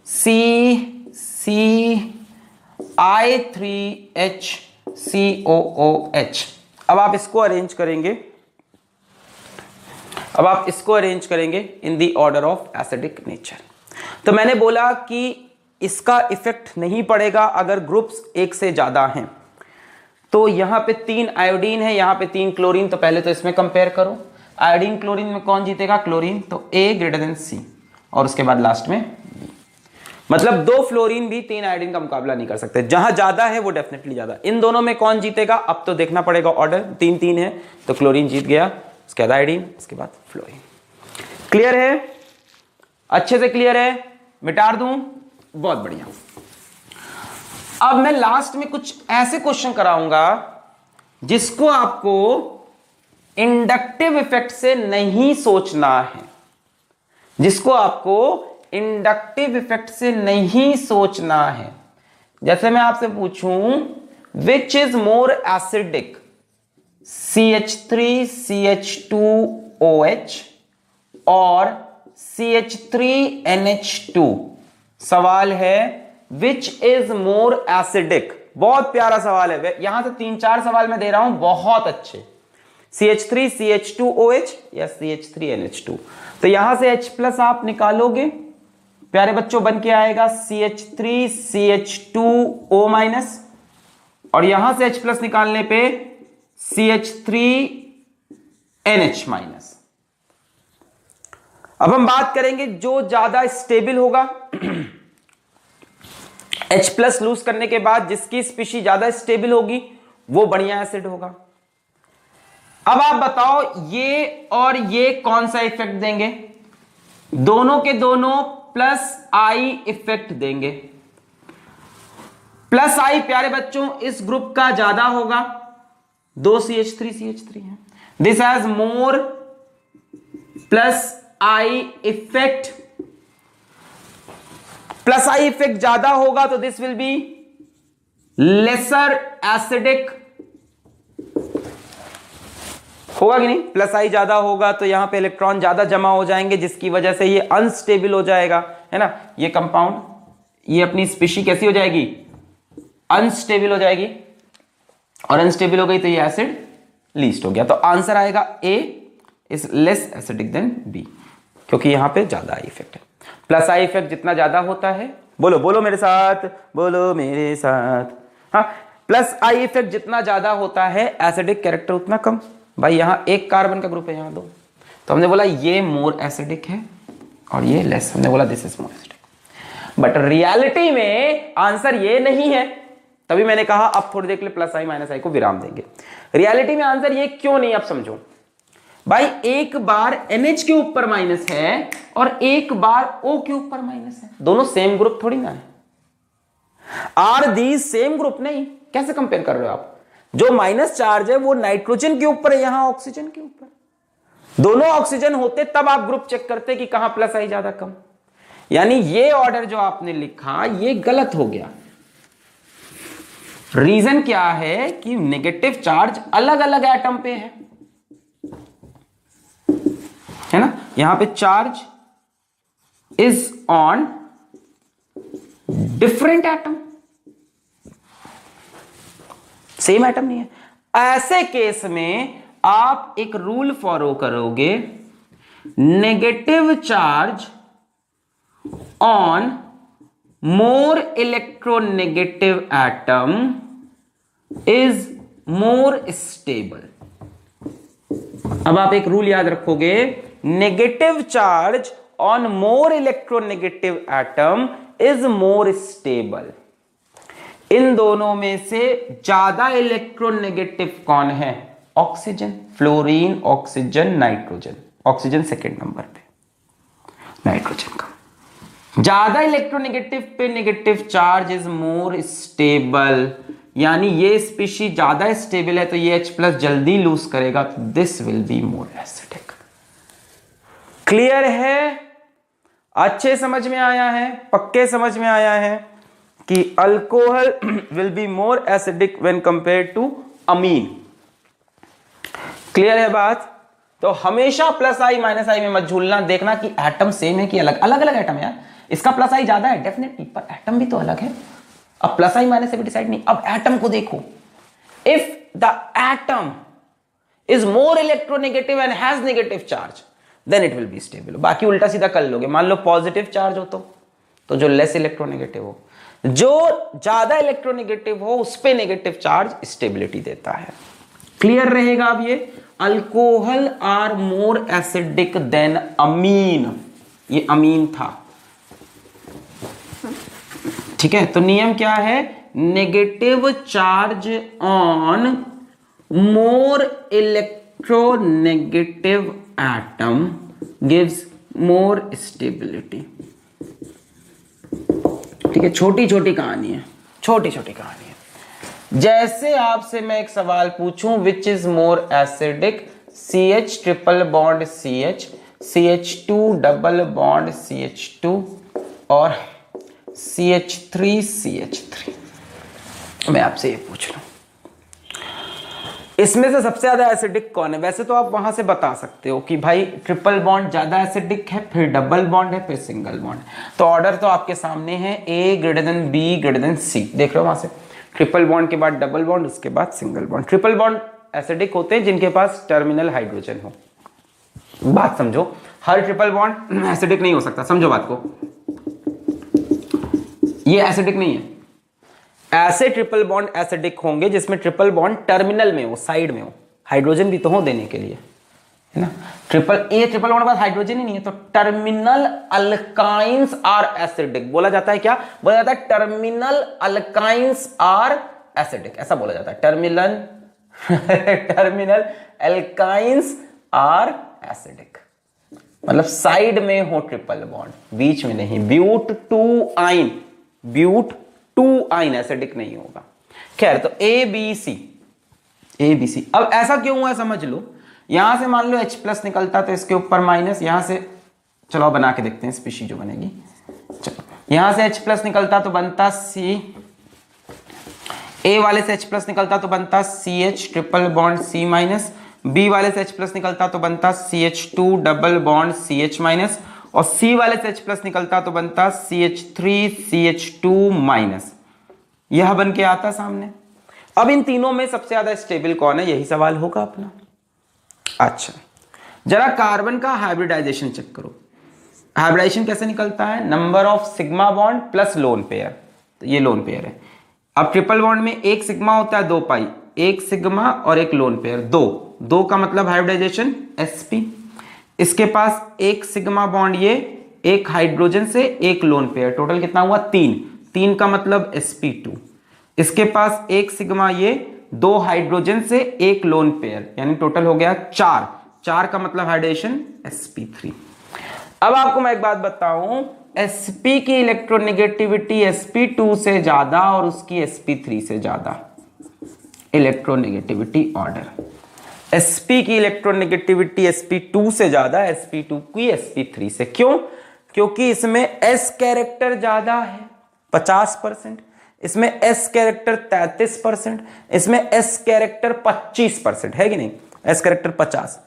CI3HCOOH। अब आप इसको अरेंज करेंगे in the order of acidic nature. तो मैंने बोला कि इसका इफेक्ट नहीं पड़ेगा अगर ग्रुप्स एक से ज्यादा हैं। तो यहां पे 3 आयोडीन है, यहां पे 3 क्लोरीन, तो पहले तो इसमें कंपेयर करो, आयोडीन क्लोरीन में कौन जीतेगा? क्लोरीन। तो A ग्रेटर देन C, और उसके बाद लास्ट में B। मतलब 2 फ्लोरीन भी 3 आयोडीन का मुकाबला नहीं कर सकते, जहां ज्यादा है वो डेफिनेटली ज्यादा। इन दोनों में कौन जीतेगा अब तो देखना पड़ेगा, ऑर्डर 3-3 है, तो क्लोरीन जीत गया, उसके बाद आयोडीन, उसके बाद फ्लोरीन। क्लियर है? अच्छे से क्लियर है? मिटा दूं? बहुत बढ़िया। अब मैं लास्ट में कुछ ऐसे क्वेश्चन कराऊंगा जिसको आपको इंडक्टिव इफेक्ट से नहीं सोचना है, जैसे मैं आपसे पूछूं विच इज मोर एसिडिक, CH3CH2OH और CH3NH2। सवाल है विच इज मोर एसिडिक। बहुत प्यारा सवाल है, यहां से 3-4 सवाल मैं दे रहा हूं बहुत अच्छे। CH3CH2OH या CH3NH2। तो यहां से H+ आप निकालोगे प्यारे बच्चों, बन के आएगा CH3CH2O-, और यहां से H+ निकालने पे CH3NH-। अब हम बात करेंगे जो ज्यादा स्टेबल होगा, H+ लूज करने के बाद जिसकी स्पीशीज ज्यादा स्टेबल होगी वो बढ़िया एसिड होगा। अब आप बताओ ये और ये कौन सा इफेक्ट देंगे? दोनों के दोनों +I इफेक्ट देंगे। +I प्यारे बच्चों इस ग्रुप का ज्यादा होगा, 2 CH3 है, this has more +I effect. +I effect ज्यादा होगा तो this will be lesser acidic, होगा कि नहीं? +I ज्यादा होगा तो यहां पे इलेक्ट्रॉन ज्यादा जमा हो जाएंगे, जिसकी वजह से ये अनस्टेबल हो जाएगा, है ना? ये कंपाउंड, ये अपनी स्पीशी कैसी हो जाएगी? अनस्टेबल हो जाएगी, और अनस्टेबल हो गई तो ये एसिड लीस्ट हो गया। तो आंसर आएगा A is less acidic then B, क्योंकि यहां पे ज्यादा I इफेक्ट है। +I इफेक्ट जितना ज्यादा होता है, बोलो मेरे साथ, हाँ, +I इफेक्ट जितना ज्यादा होता है एसिडिक कैरेक्टर उतना कम। भाई यहां 1 कार्बन का ग्रुप है, यहां 2, तो हमने बोला ये मोर एसिडिक है, और ये लेस, हमने बोला this is more acidic. But reality में आंसर ये नहीं है, तभी मैंने कहा अब थोड़ी देर के लिए प्लस आई माइनस आई को विराम देंगे। रियलिटी में आंसर ये क्यों नहीं, अब समझो भाई, एक बार NH के ऊपर माइनस है और एक बार O के ऊपर माइनस है, दोनों सेम ग्रुप थोड़ी ना है। Are these same group? नहीं, कैसे कंपेयर कर रहे हो आप? जो माइनस चार्ज है वो नाइट्रोजन के ऊपर है, यहां ऑक्सीजन के ऊपर। दोनों ऑक्सीजन होते तब आप ग्रुप चेक करते कि कहां प्लस आई ज्यादा कम। यानी ये ऑर्डर जो आपने लिखा ये गलत हो गया। रीजन क्या है कि नेगेटिव चार्ज अलग अलग एटम पे है ना। यहां पे charge is on different atom, same atom नहीं है। ऐसे केस में आप एक रूल फॉलो करोगे, negative charge on more electronegative atom is more stable. अब आप एक रूल याद रखोगे, negative charge on more electronegative atom is more stable. इन दोनों में से ज्यादा इलेक्ट्रोनेगेटिव कौन है? Oxygen, fluorine, oxygen, nitrogen. Oxygen second number पे, नाइट्रोजन का ज्यादा इलेक्ट्रोनेगेटिव पे negative charge is more stable. यानी ये स्पीशीज ज्यादा स्टेबल है तो ये H+ जल्दी लूज करेगा, तो this will be more acidic. Clear है? अच्छे समझ में आया है? पक्के समझ में आया है कि alcohol will be more acidic when compare to amine. Clear है बात? तो हमेशा प्लस आई माइनस आई में मत झूलना, देखना कि एटम सेम है कि अलग अलग। अलग एटम है यार, इसका प्लस आई ज्यादा है डेफिनेटली, पर एटम भी तो अलग है। अब प्लस आई माइनस से भी डिसाइड नहीं, अब एटम को देखो। If the atom is more electronegative and has negative charge then it will be stable. बाकी उल्टा सीधा कर लोगे, मान लो पॉजिटिव चार्ज हो तो जो लेस इलेक्ट्रोनेगेटिव हो, जो ज्यादा इलेक्ट्रोनेगेटिव हो उस पे नेगेटिव चार्ज स्टेबिलिटी देता है। क्लियर रहेगा? अब ये alcohol are more acidic than amine, ये अमीन था, ठीक है। तो नियम क्या है? Negative charge on more electronegative atom gives more stability. ठीक है, छोटी छोटी कहानी है, छोटी छोटी कहानी है। जैसे आपसे मैं एक सवाल पूछूं, विच is more acidic? CH triple bond CH, CH2 double bond CH2 और CH3 CH3। मैं आपसे ये पूछ लूं, इसमें से सबसे ज्यादा एसिडिक कौन है? वैसे तो आप वहां से बता सकते हो कि भाई ट्रिपल बॉन्ड ज्यादा एसिडिक है, फिर डबल बॉन्ड है, फिर सिंगल बॉन्ड। तो ऑर्डर तो आपके सामने है, A greater than B greater than C। देख रहे हो वहां से, ट्रिपल बॉन्ड के बाद डबल बॉन्ड, उसके बाद single bond. Triple bond acidic होते हैं जिनके पास टर्मिनल हाइड्रोजन हो। बात समझो, हर ट्रिपल बॉन्ड एसिडिक नहीं हो सकता, समझो बात को। ये एसिडिक नहीं है, ऐसे ट्रिपल बॉन्ड एसिडिक होंगे जिसमें ट्रिपल बॉन्ड टर्मिनल में हो, साइड में हो, हाइड्रोजन भी तो हो देने के लिए, है ना। ट्रिपल बॉन्ड के बाद हाइड्रोजन ही नहीं है, तो टर्मिनल अल्काइंस आर एसिडिक बोला जाता है। क्या बोला जाता है? टर्मिनल अल्काइंस आर एसिडिक, ऐसा बोला जाता है। टर्मिनल अल्काइंस आर एसिडिक, मतलब साइड में हो ट्रिपल बॉन्ड, बीच में नहीं। ब्यूट टू आइन एसिडिक नहीं होगा। खैर, तो ABC। अब ऐसा क्यों हुआ समझ लो। यहां से मान लो H+ निकलता तो इसके ऊपर माइनस, यहां से चलो बना के देखते हैं स्पीशीज जो बनेगी। चलो, यहां से H+ निकलता तो बनता C, A वाले से H+ निकलता तो बनता CH triple bond C minus, B वाले से H+ निकलता तो बनता CH2 double bond CH minus, और C वाले से H+ निकलता तो बनता CH3 CH2 माइनस। यह बन के आता सामने। अब इन तीनों में सबसे ज्यादा स्टेबल कौन है, यही सवाल होगा अपना। अच्छा, जरा कार्बन का हाइब्रिडाइजेशन चेक करो। हाइब्रिडाइजेशन कैसे निकलता है? Number of sigma bond plus lone pair, तो ये लोन पेयर है। अब ट्रिपल बॉन्ड में एक सिग्मा होता है, 2 पाई, एक सिग्मा और एक लोन पेयर, 2 का मतलब हाइब्रिडाइजेशन sp। इसके पास एक सिग्मा बॉन्ड, ये एक हाइड्रोजन से एक लोन पेयर, टोटल कितना हुआ 3, 3 का मतलब sp2। इसके पास एक सिग्मा, ये 2 हाइड्रोजन से एक लोन पेयर, यानी टोटल हो गया 4, 4 का मतलब हाइड्रेशन sp3। अब आपको मैं एक बात बताऊं, sp की इलेक्ट्रोनेगेटिविटी sp2 से ज्यादा और उसकी sp3 से ज्यादा, इलेक्ट्रोनेगेटिविटी ऑर्डर। sp की इलेक्ट्रोनेगेटिविटी sp2 से ज्यादा, sp2 की sp3 से। क्यों? क्योंकि इसमें s कैरेक्टर ज्यादा है 50%, इसमें s कैरेक्टर 33%, इसमें s कैरेक्टर 25% है कि नहीं, s कैरेक्टर 50।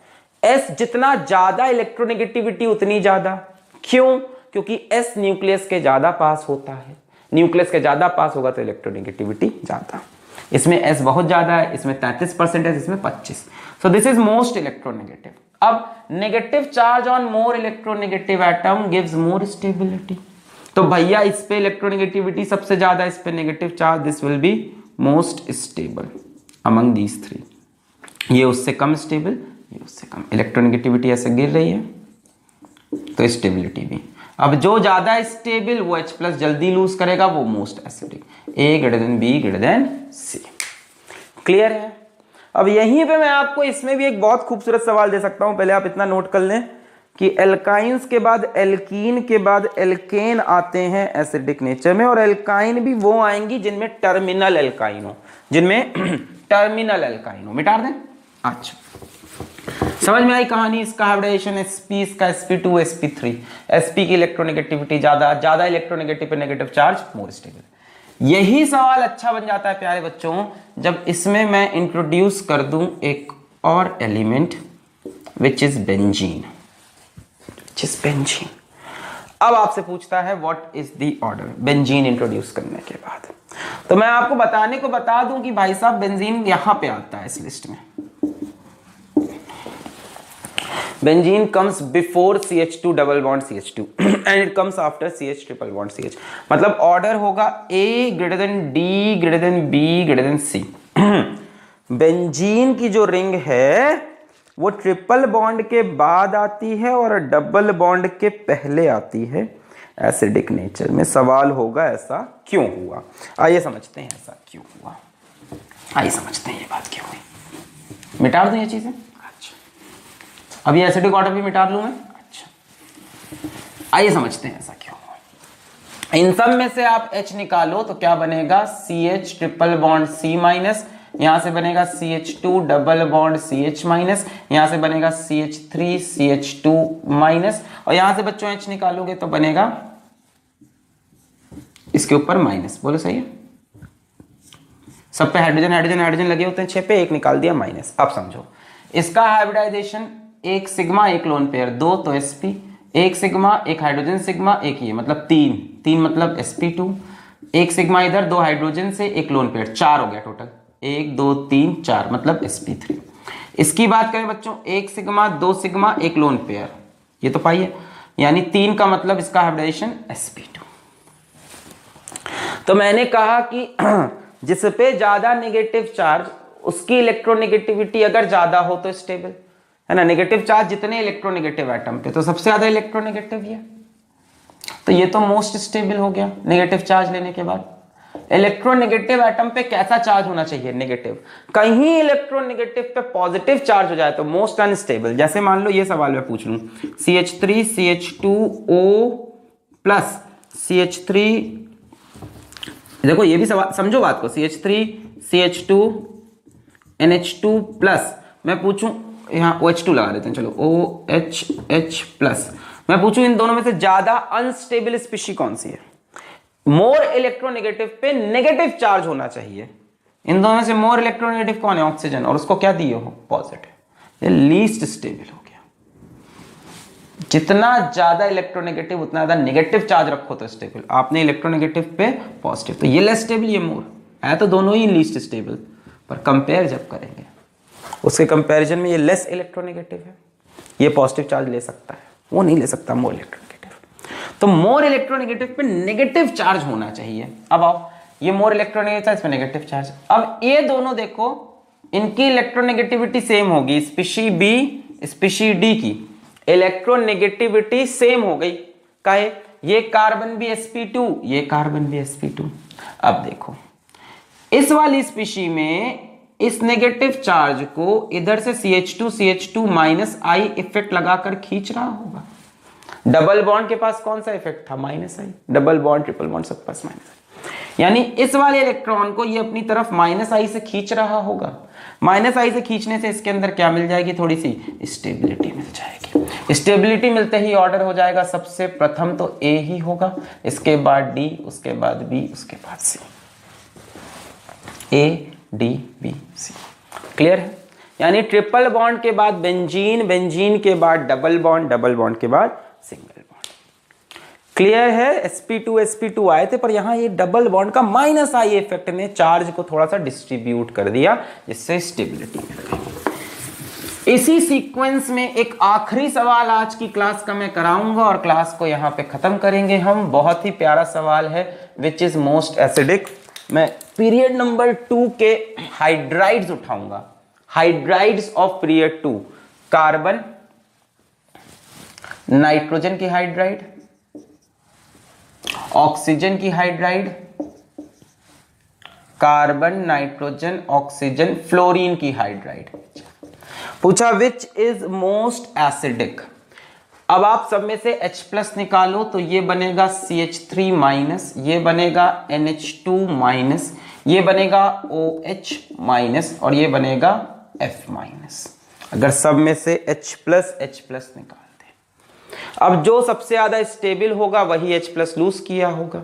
s जितना ज्यादा इलेक्ट्रोनेगेटिविटी उतनी ज्यादा। क्यों? क्योंकि s न्यूक्लियस के ज्यादा पास होता है, न्यूक्लियस के ज्यादा पास होगा तो इलेक्ट्रोनेगेटिविटी ज्यादा। इसमें s बहुत ज्यादा है, इसमें 33% है, इसमें 25। So this is most electronegative. अब negative charge on more electronegative atom gives more stability. तो भैया इस पे इलेक्ट्रोनेगेटिविटी सबसे ज्यादा, इस पे negative charge, this will be most stable among these 3। ये उससे कम स्टेबल, ये उससे कम। इलेक्ट्रोनेगेटिविटी ऐसे गिर रही है तो स्टेबिलिटी भी। अब जो ज्यादा स्टेबल वो H+ जल्दी लूज करेगा, वो most acidic. A greater than B greater than C। Clear है? अब यहीं पे मैं आपको इसमें भी एक बहुत खूबसूरत सवाल दे सकता हूं, पहले आप इतना नोट कर लें कि एल्काइंस के बाद एल्कीन के बाद एल्केन आते हैं एसिडिक नेचर में, और एल्काइन भी वो आएंगी जिनमें टर्मिनल एल्काइन हो, जिनमें टर्मिनल एल्काइन हो। मिटा दें? अच्छा, समझ में आई कहानी? इसका हाइब्रिडेशन sp, इसका sp2 sp3। sp की इलेक्ट्रोनेगेटिविटी ज्यादा, ज्यादा इलेक्ट्रोनेगेटिव पे नेगेटिव चार्ज, मोर स्टेबल। यही सवाल अच्छा बन जाता है प्यारे बच्चों जब इसमें मैं इंट्रोड्यूस कर दूं एक और एलिमेंट विच इज बेंजीन, अब आपसे पूछता है what is the order benzene introduce करने के बाद। तो मैं आपको बताने को बता दूं कि भाई साहब बेंजीन यहां पे आता है इस लिस्ट में। Benzene comes before CH2 double bond CH2 and it comes after CH triple bond CH। मतलब ऑर्डर होगा A greater than D greater than B greater than C। Benzene की जो रिंग है वो ट्रिपल बॉन्ड के बाद आती है और डबल बॉन्ड के पहले आती है एसिडिक नेचर में। सवाल होगा ऐसा क्यों हुआ? आइए समझते हैं ऐसा क्यों हुआ, आइए समझते हैं ये बात क्यों हुई। मिटा दूं ये चीजें? अब ये एसिडिक ऑर्डर भी मिटा लूं मैं। अच्छा, आइए समझते हैं ऐसा क्यों। इन सब में से आप H निकालो तो क्या बनेगा, CH triple bond C minus, यहां से बनेगा CH2 double bond CH minus, यहां से बनेगा CH3 CH2 माइनस, और यहां से बच्चों H निकालोगे तो बनेगा इसके ऊपर माइनस। बोलो सही है? सब पे हाइड्रोजन हाइड्रोजन हाइड्रोजन लगे होते हैं, 6 पे 1 निकाल दिया माइनस। अब समझो इसका हाइब्रिडाइजेशन, एक सिग्मा एक लोन पेयर 2 तो sp, एक सिग्मा एक हाइड्रोजन सिग्मा एक ये मतलब 3 मतलब sp2, एक सिग्मा इधर 2 हाइड्रोजन से एक लोन पेयर 4 हो गया टोटल, 1 2 3 4 मतलब sp3। इसकी बात करें बच्चों, एक सिग्मा 2 सिग्मा एक लोन पेयर, ये तो पाइए, यानी 3 का मतलब इसका हाइब्रिडाइजेशन sp2। तो मैंने कहा कि जिस पे ज्यादा नेगेटिव चार्ज उसकी इलेक्ट्रोनेगेटिविटी अगर ज्यादा हो तो स्टेबल है ना। नेगेटिव चार्ज जितने इलेक्ट्रोनेगेटिव एटम पे तो सबसे ज्यादा इलेक्ट्रोनेगेटिव ये, तो ये तो मोस्ट स्टेबल हो गया नेगेटिव चार्ज लेने के बाद। इलेक्ट्रोनेगेटिव एटम पे कैसा चार्ज होना चाहिए, नेगेटिव। कहीं इलेक्ट्रोनेगेटिव पे पॉजिटिव चार्ज हो जाए तो मोस्ट अनस्टेबल। जैसे मान लो ये सवाल मैं पूछ लूं, CH3 CH2O प्लस CH3, देखो ये भी सवाल समझो बात को, CH3 CH2 NH2 प्लस, मैं पूछूं यहाँ OH2 लगा देते हैं, चलो OH प्लस, मैं पूछूं इन दोनों में से ज्यादा अनस्टेबल स्पीशी कौन सी है? मोर इलेक्ट्रोनेगेटिव पे नेगेटिव चार्ज होना चाहिए। इन दोनों में से मोर इलेक्ट्रोनेगेटिव कौन है? ऑक्सीजन, और उसको क्या दिए हो? पॉजिटिव। ये लीस्ट स्टेबल हो गया। जितना ज्यादा इलेक्ट्रोनेगेटिव उतना ज्यादा नेगेटिव चार्ज रखो तो स्टेबल। आपने इलेक्ट्रोनेगेटिव पे पॉजिटिव, तो ये लेस स्टेबल, ये मोर है, तो दोनों ही लीस्ट स्टेबल। पर कंपेयर जब करेंगे उसके कंपैरिजन में ये लेस इलेक्ट्रोनेगेटिव है, ये पॉजिटिव चार्ज ले सकता है, वो नहीं ले सकता मोर इलेक्ट्रोनेगेटिव। तो मोर इलेक्ट्रोनेगेटिव पे नेगेटिव चार्ज होना चाहिए। अब आओ, ये मोर इलेक्ट्रोनेगेटिव चार्ज पे नेगेटिव चार्ज। अब ये दोनों देखो, इनकी इलेक्ट्रोनेगेटिविटी सेम होगी, स्पीशी बी स्पीशी डी की इलेक्ट्रोनेगेटिविटी सेम हो गई, कहे ये कार्बन भी sp2, ये कार्बन भी sp2। अब देखो इस वाली स्पीशी में इस नेगेटिव चार्ज को इधर से CH2 माइनस I इफेक्ट लगाकर खींच रहा होगा। डबल बॉन्ड के पास कौन सा इफेक्ट था? Minus I। Double bond, triple bond सब पास माइनस I, यानी इस वाले इलेक्ट्रॉन को ये अपनी तरफ माइनस I से खींच रहा होगा। माइनस I से खींचने से इसके अंदर क्या मिल जाएगी? थोड़ी सी स्टेबिलिटी मिल जाएगी। स्टेबिलिटी मिलते ही ऑर्डर हो जाएगा, सबसे प्रथम तो A ही होगा, इसके बाद D, उसके बाद B, उसके बाद C। A D B C। Clear है? यानी ट्रिपल बॉन्ड के बाद बेंजीन, बेंजीन के बाद डबल बॉन्ड, डबल बॉन्ड के बाद सिंगल बॉन्ड। क्लियर है? sp2 आए थे, पर यहां ये डबल बॉन्ड का माइनस I इफेक्ट ने चार्ज को थोड़ा सा डिस्ट्रीब्यूट कर दिया, जिससे स्टेबिलिटी मिल गई। इसी सीक्वेंस में एक आखिरी सवाल आज की क्लास का मैं कराऊंगा और क्लास को यहां पे खत्म करेंगे हम। बहुत ही प्यारा सवाल है, विच इज मोस्ट एसिडिक। मैं पीरियड नंबर 2 के हाइड्राइड्स उठाऊंगा, hydrides of period 2। Carbon, nitrogen की हाइड्राइड, ऑक्सीजन की hydride, carbon, nitrogen, oxygen, fluorine की हाइड्राइड। पूछा विच इज मोस्ट एसिडिक। अब आप सब में से H+ निकालो तो ये बनेगा CH3 माइनस, ये बनेगा NH2 माइनस, ये बनेगा OH माइनस और ये बनेगा F माइनस। अगर सब में से H+ निकाल दें, अब जो सबसे ज्यादा स्टेबल होगा वही H+ लूज किया होगा।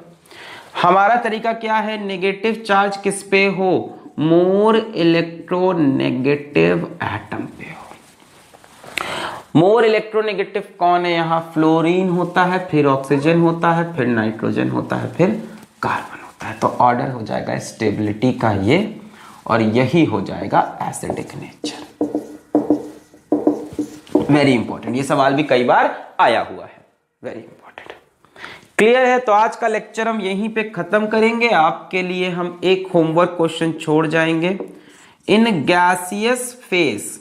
हमारा तरीका क्या है? नेगेटिव चार्ज किस पे हो? मोर इलेक्ट्रोनेगेटिव एटम पे हो। मोर इलेक्ट्रोनेगेटिव कौन है? यहां फ्लोरीन होता है, फिर ऑक्सीजन होता है, फिर नाइट्रोजन होता है, फिर कार्बन होता है। तो ऑर्डर हो जाएगा स्टेबिलिटी का ये, और यही हो जाएगा एसिडिक नेचर। वेरी इंपॉर्टेंट, ये सवाल भी कई बार आया हुआ है, वेरी इंपॉर्टेंट। क्लियर है? तो आज का लेक्चर हम यहीं पे खत्म करेंगे। आपके लिए हम एक होमवर्क क्वेश्चन छोड़ जाएंगे। इन गैसियस फेज,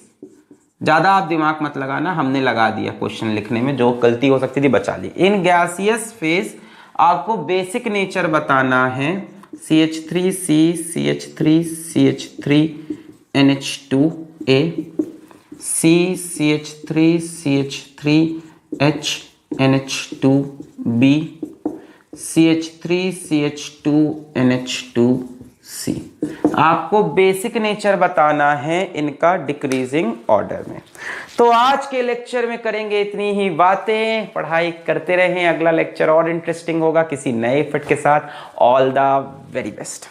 ज्यादा आप दिमाग मत लगाना, हमने लगा दिया क्वेश्चन लिखने में, जो गलती हो सकती थी बचा ली। इन गैसियस फेज आपको बेसिक नेचर बताना है। CH3C, CH3, CH3, NH2A, C, CH3, CH3, H, NH2B, CH3, CH2, NH2C। आपको बेसिक नेचर बताना है इनका डिक्रीजिंग ऑर्डर में। तो आज के लेक्चर में करेंगे इतनी ही बातें, पढ़ाई करते रहें। अगला लेक्चर और इंटरेस्टिंग होगा किसी नए इफेक्ट के साथ। All the very best.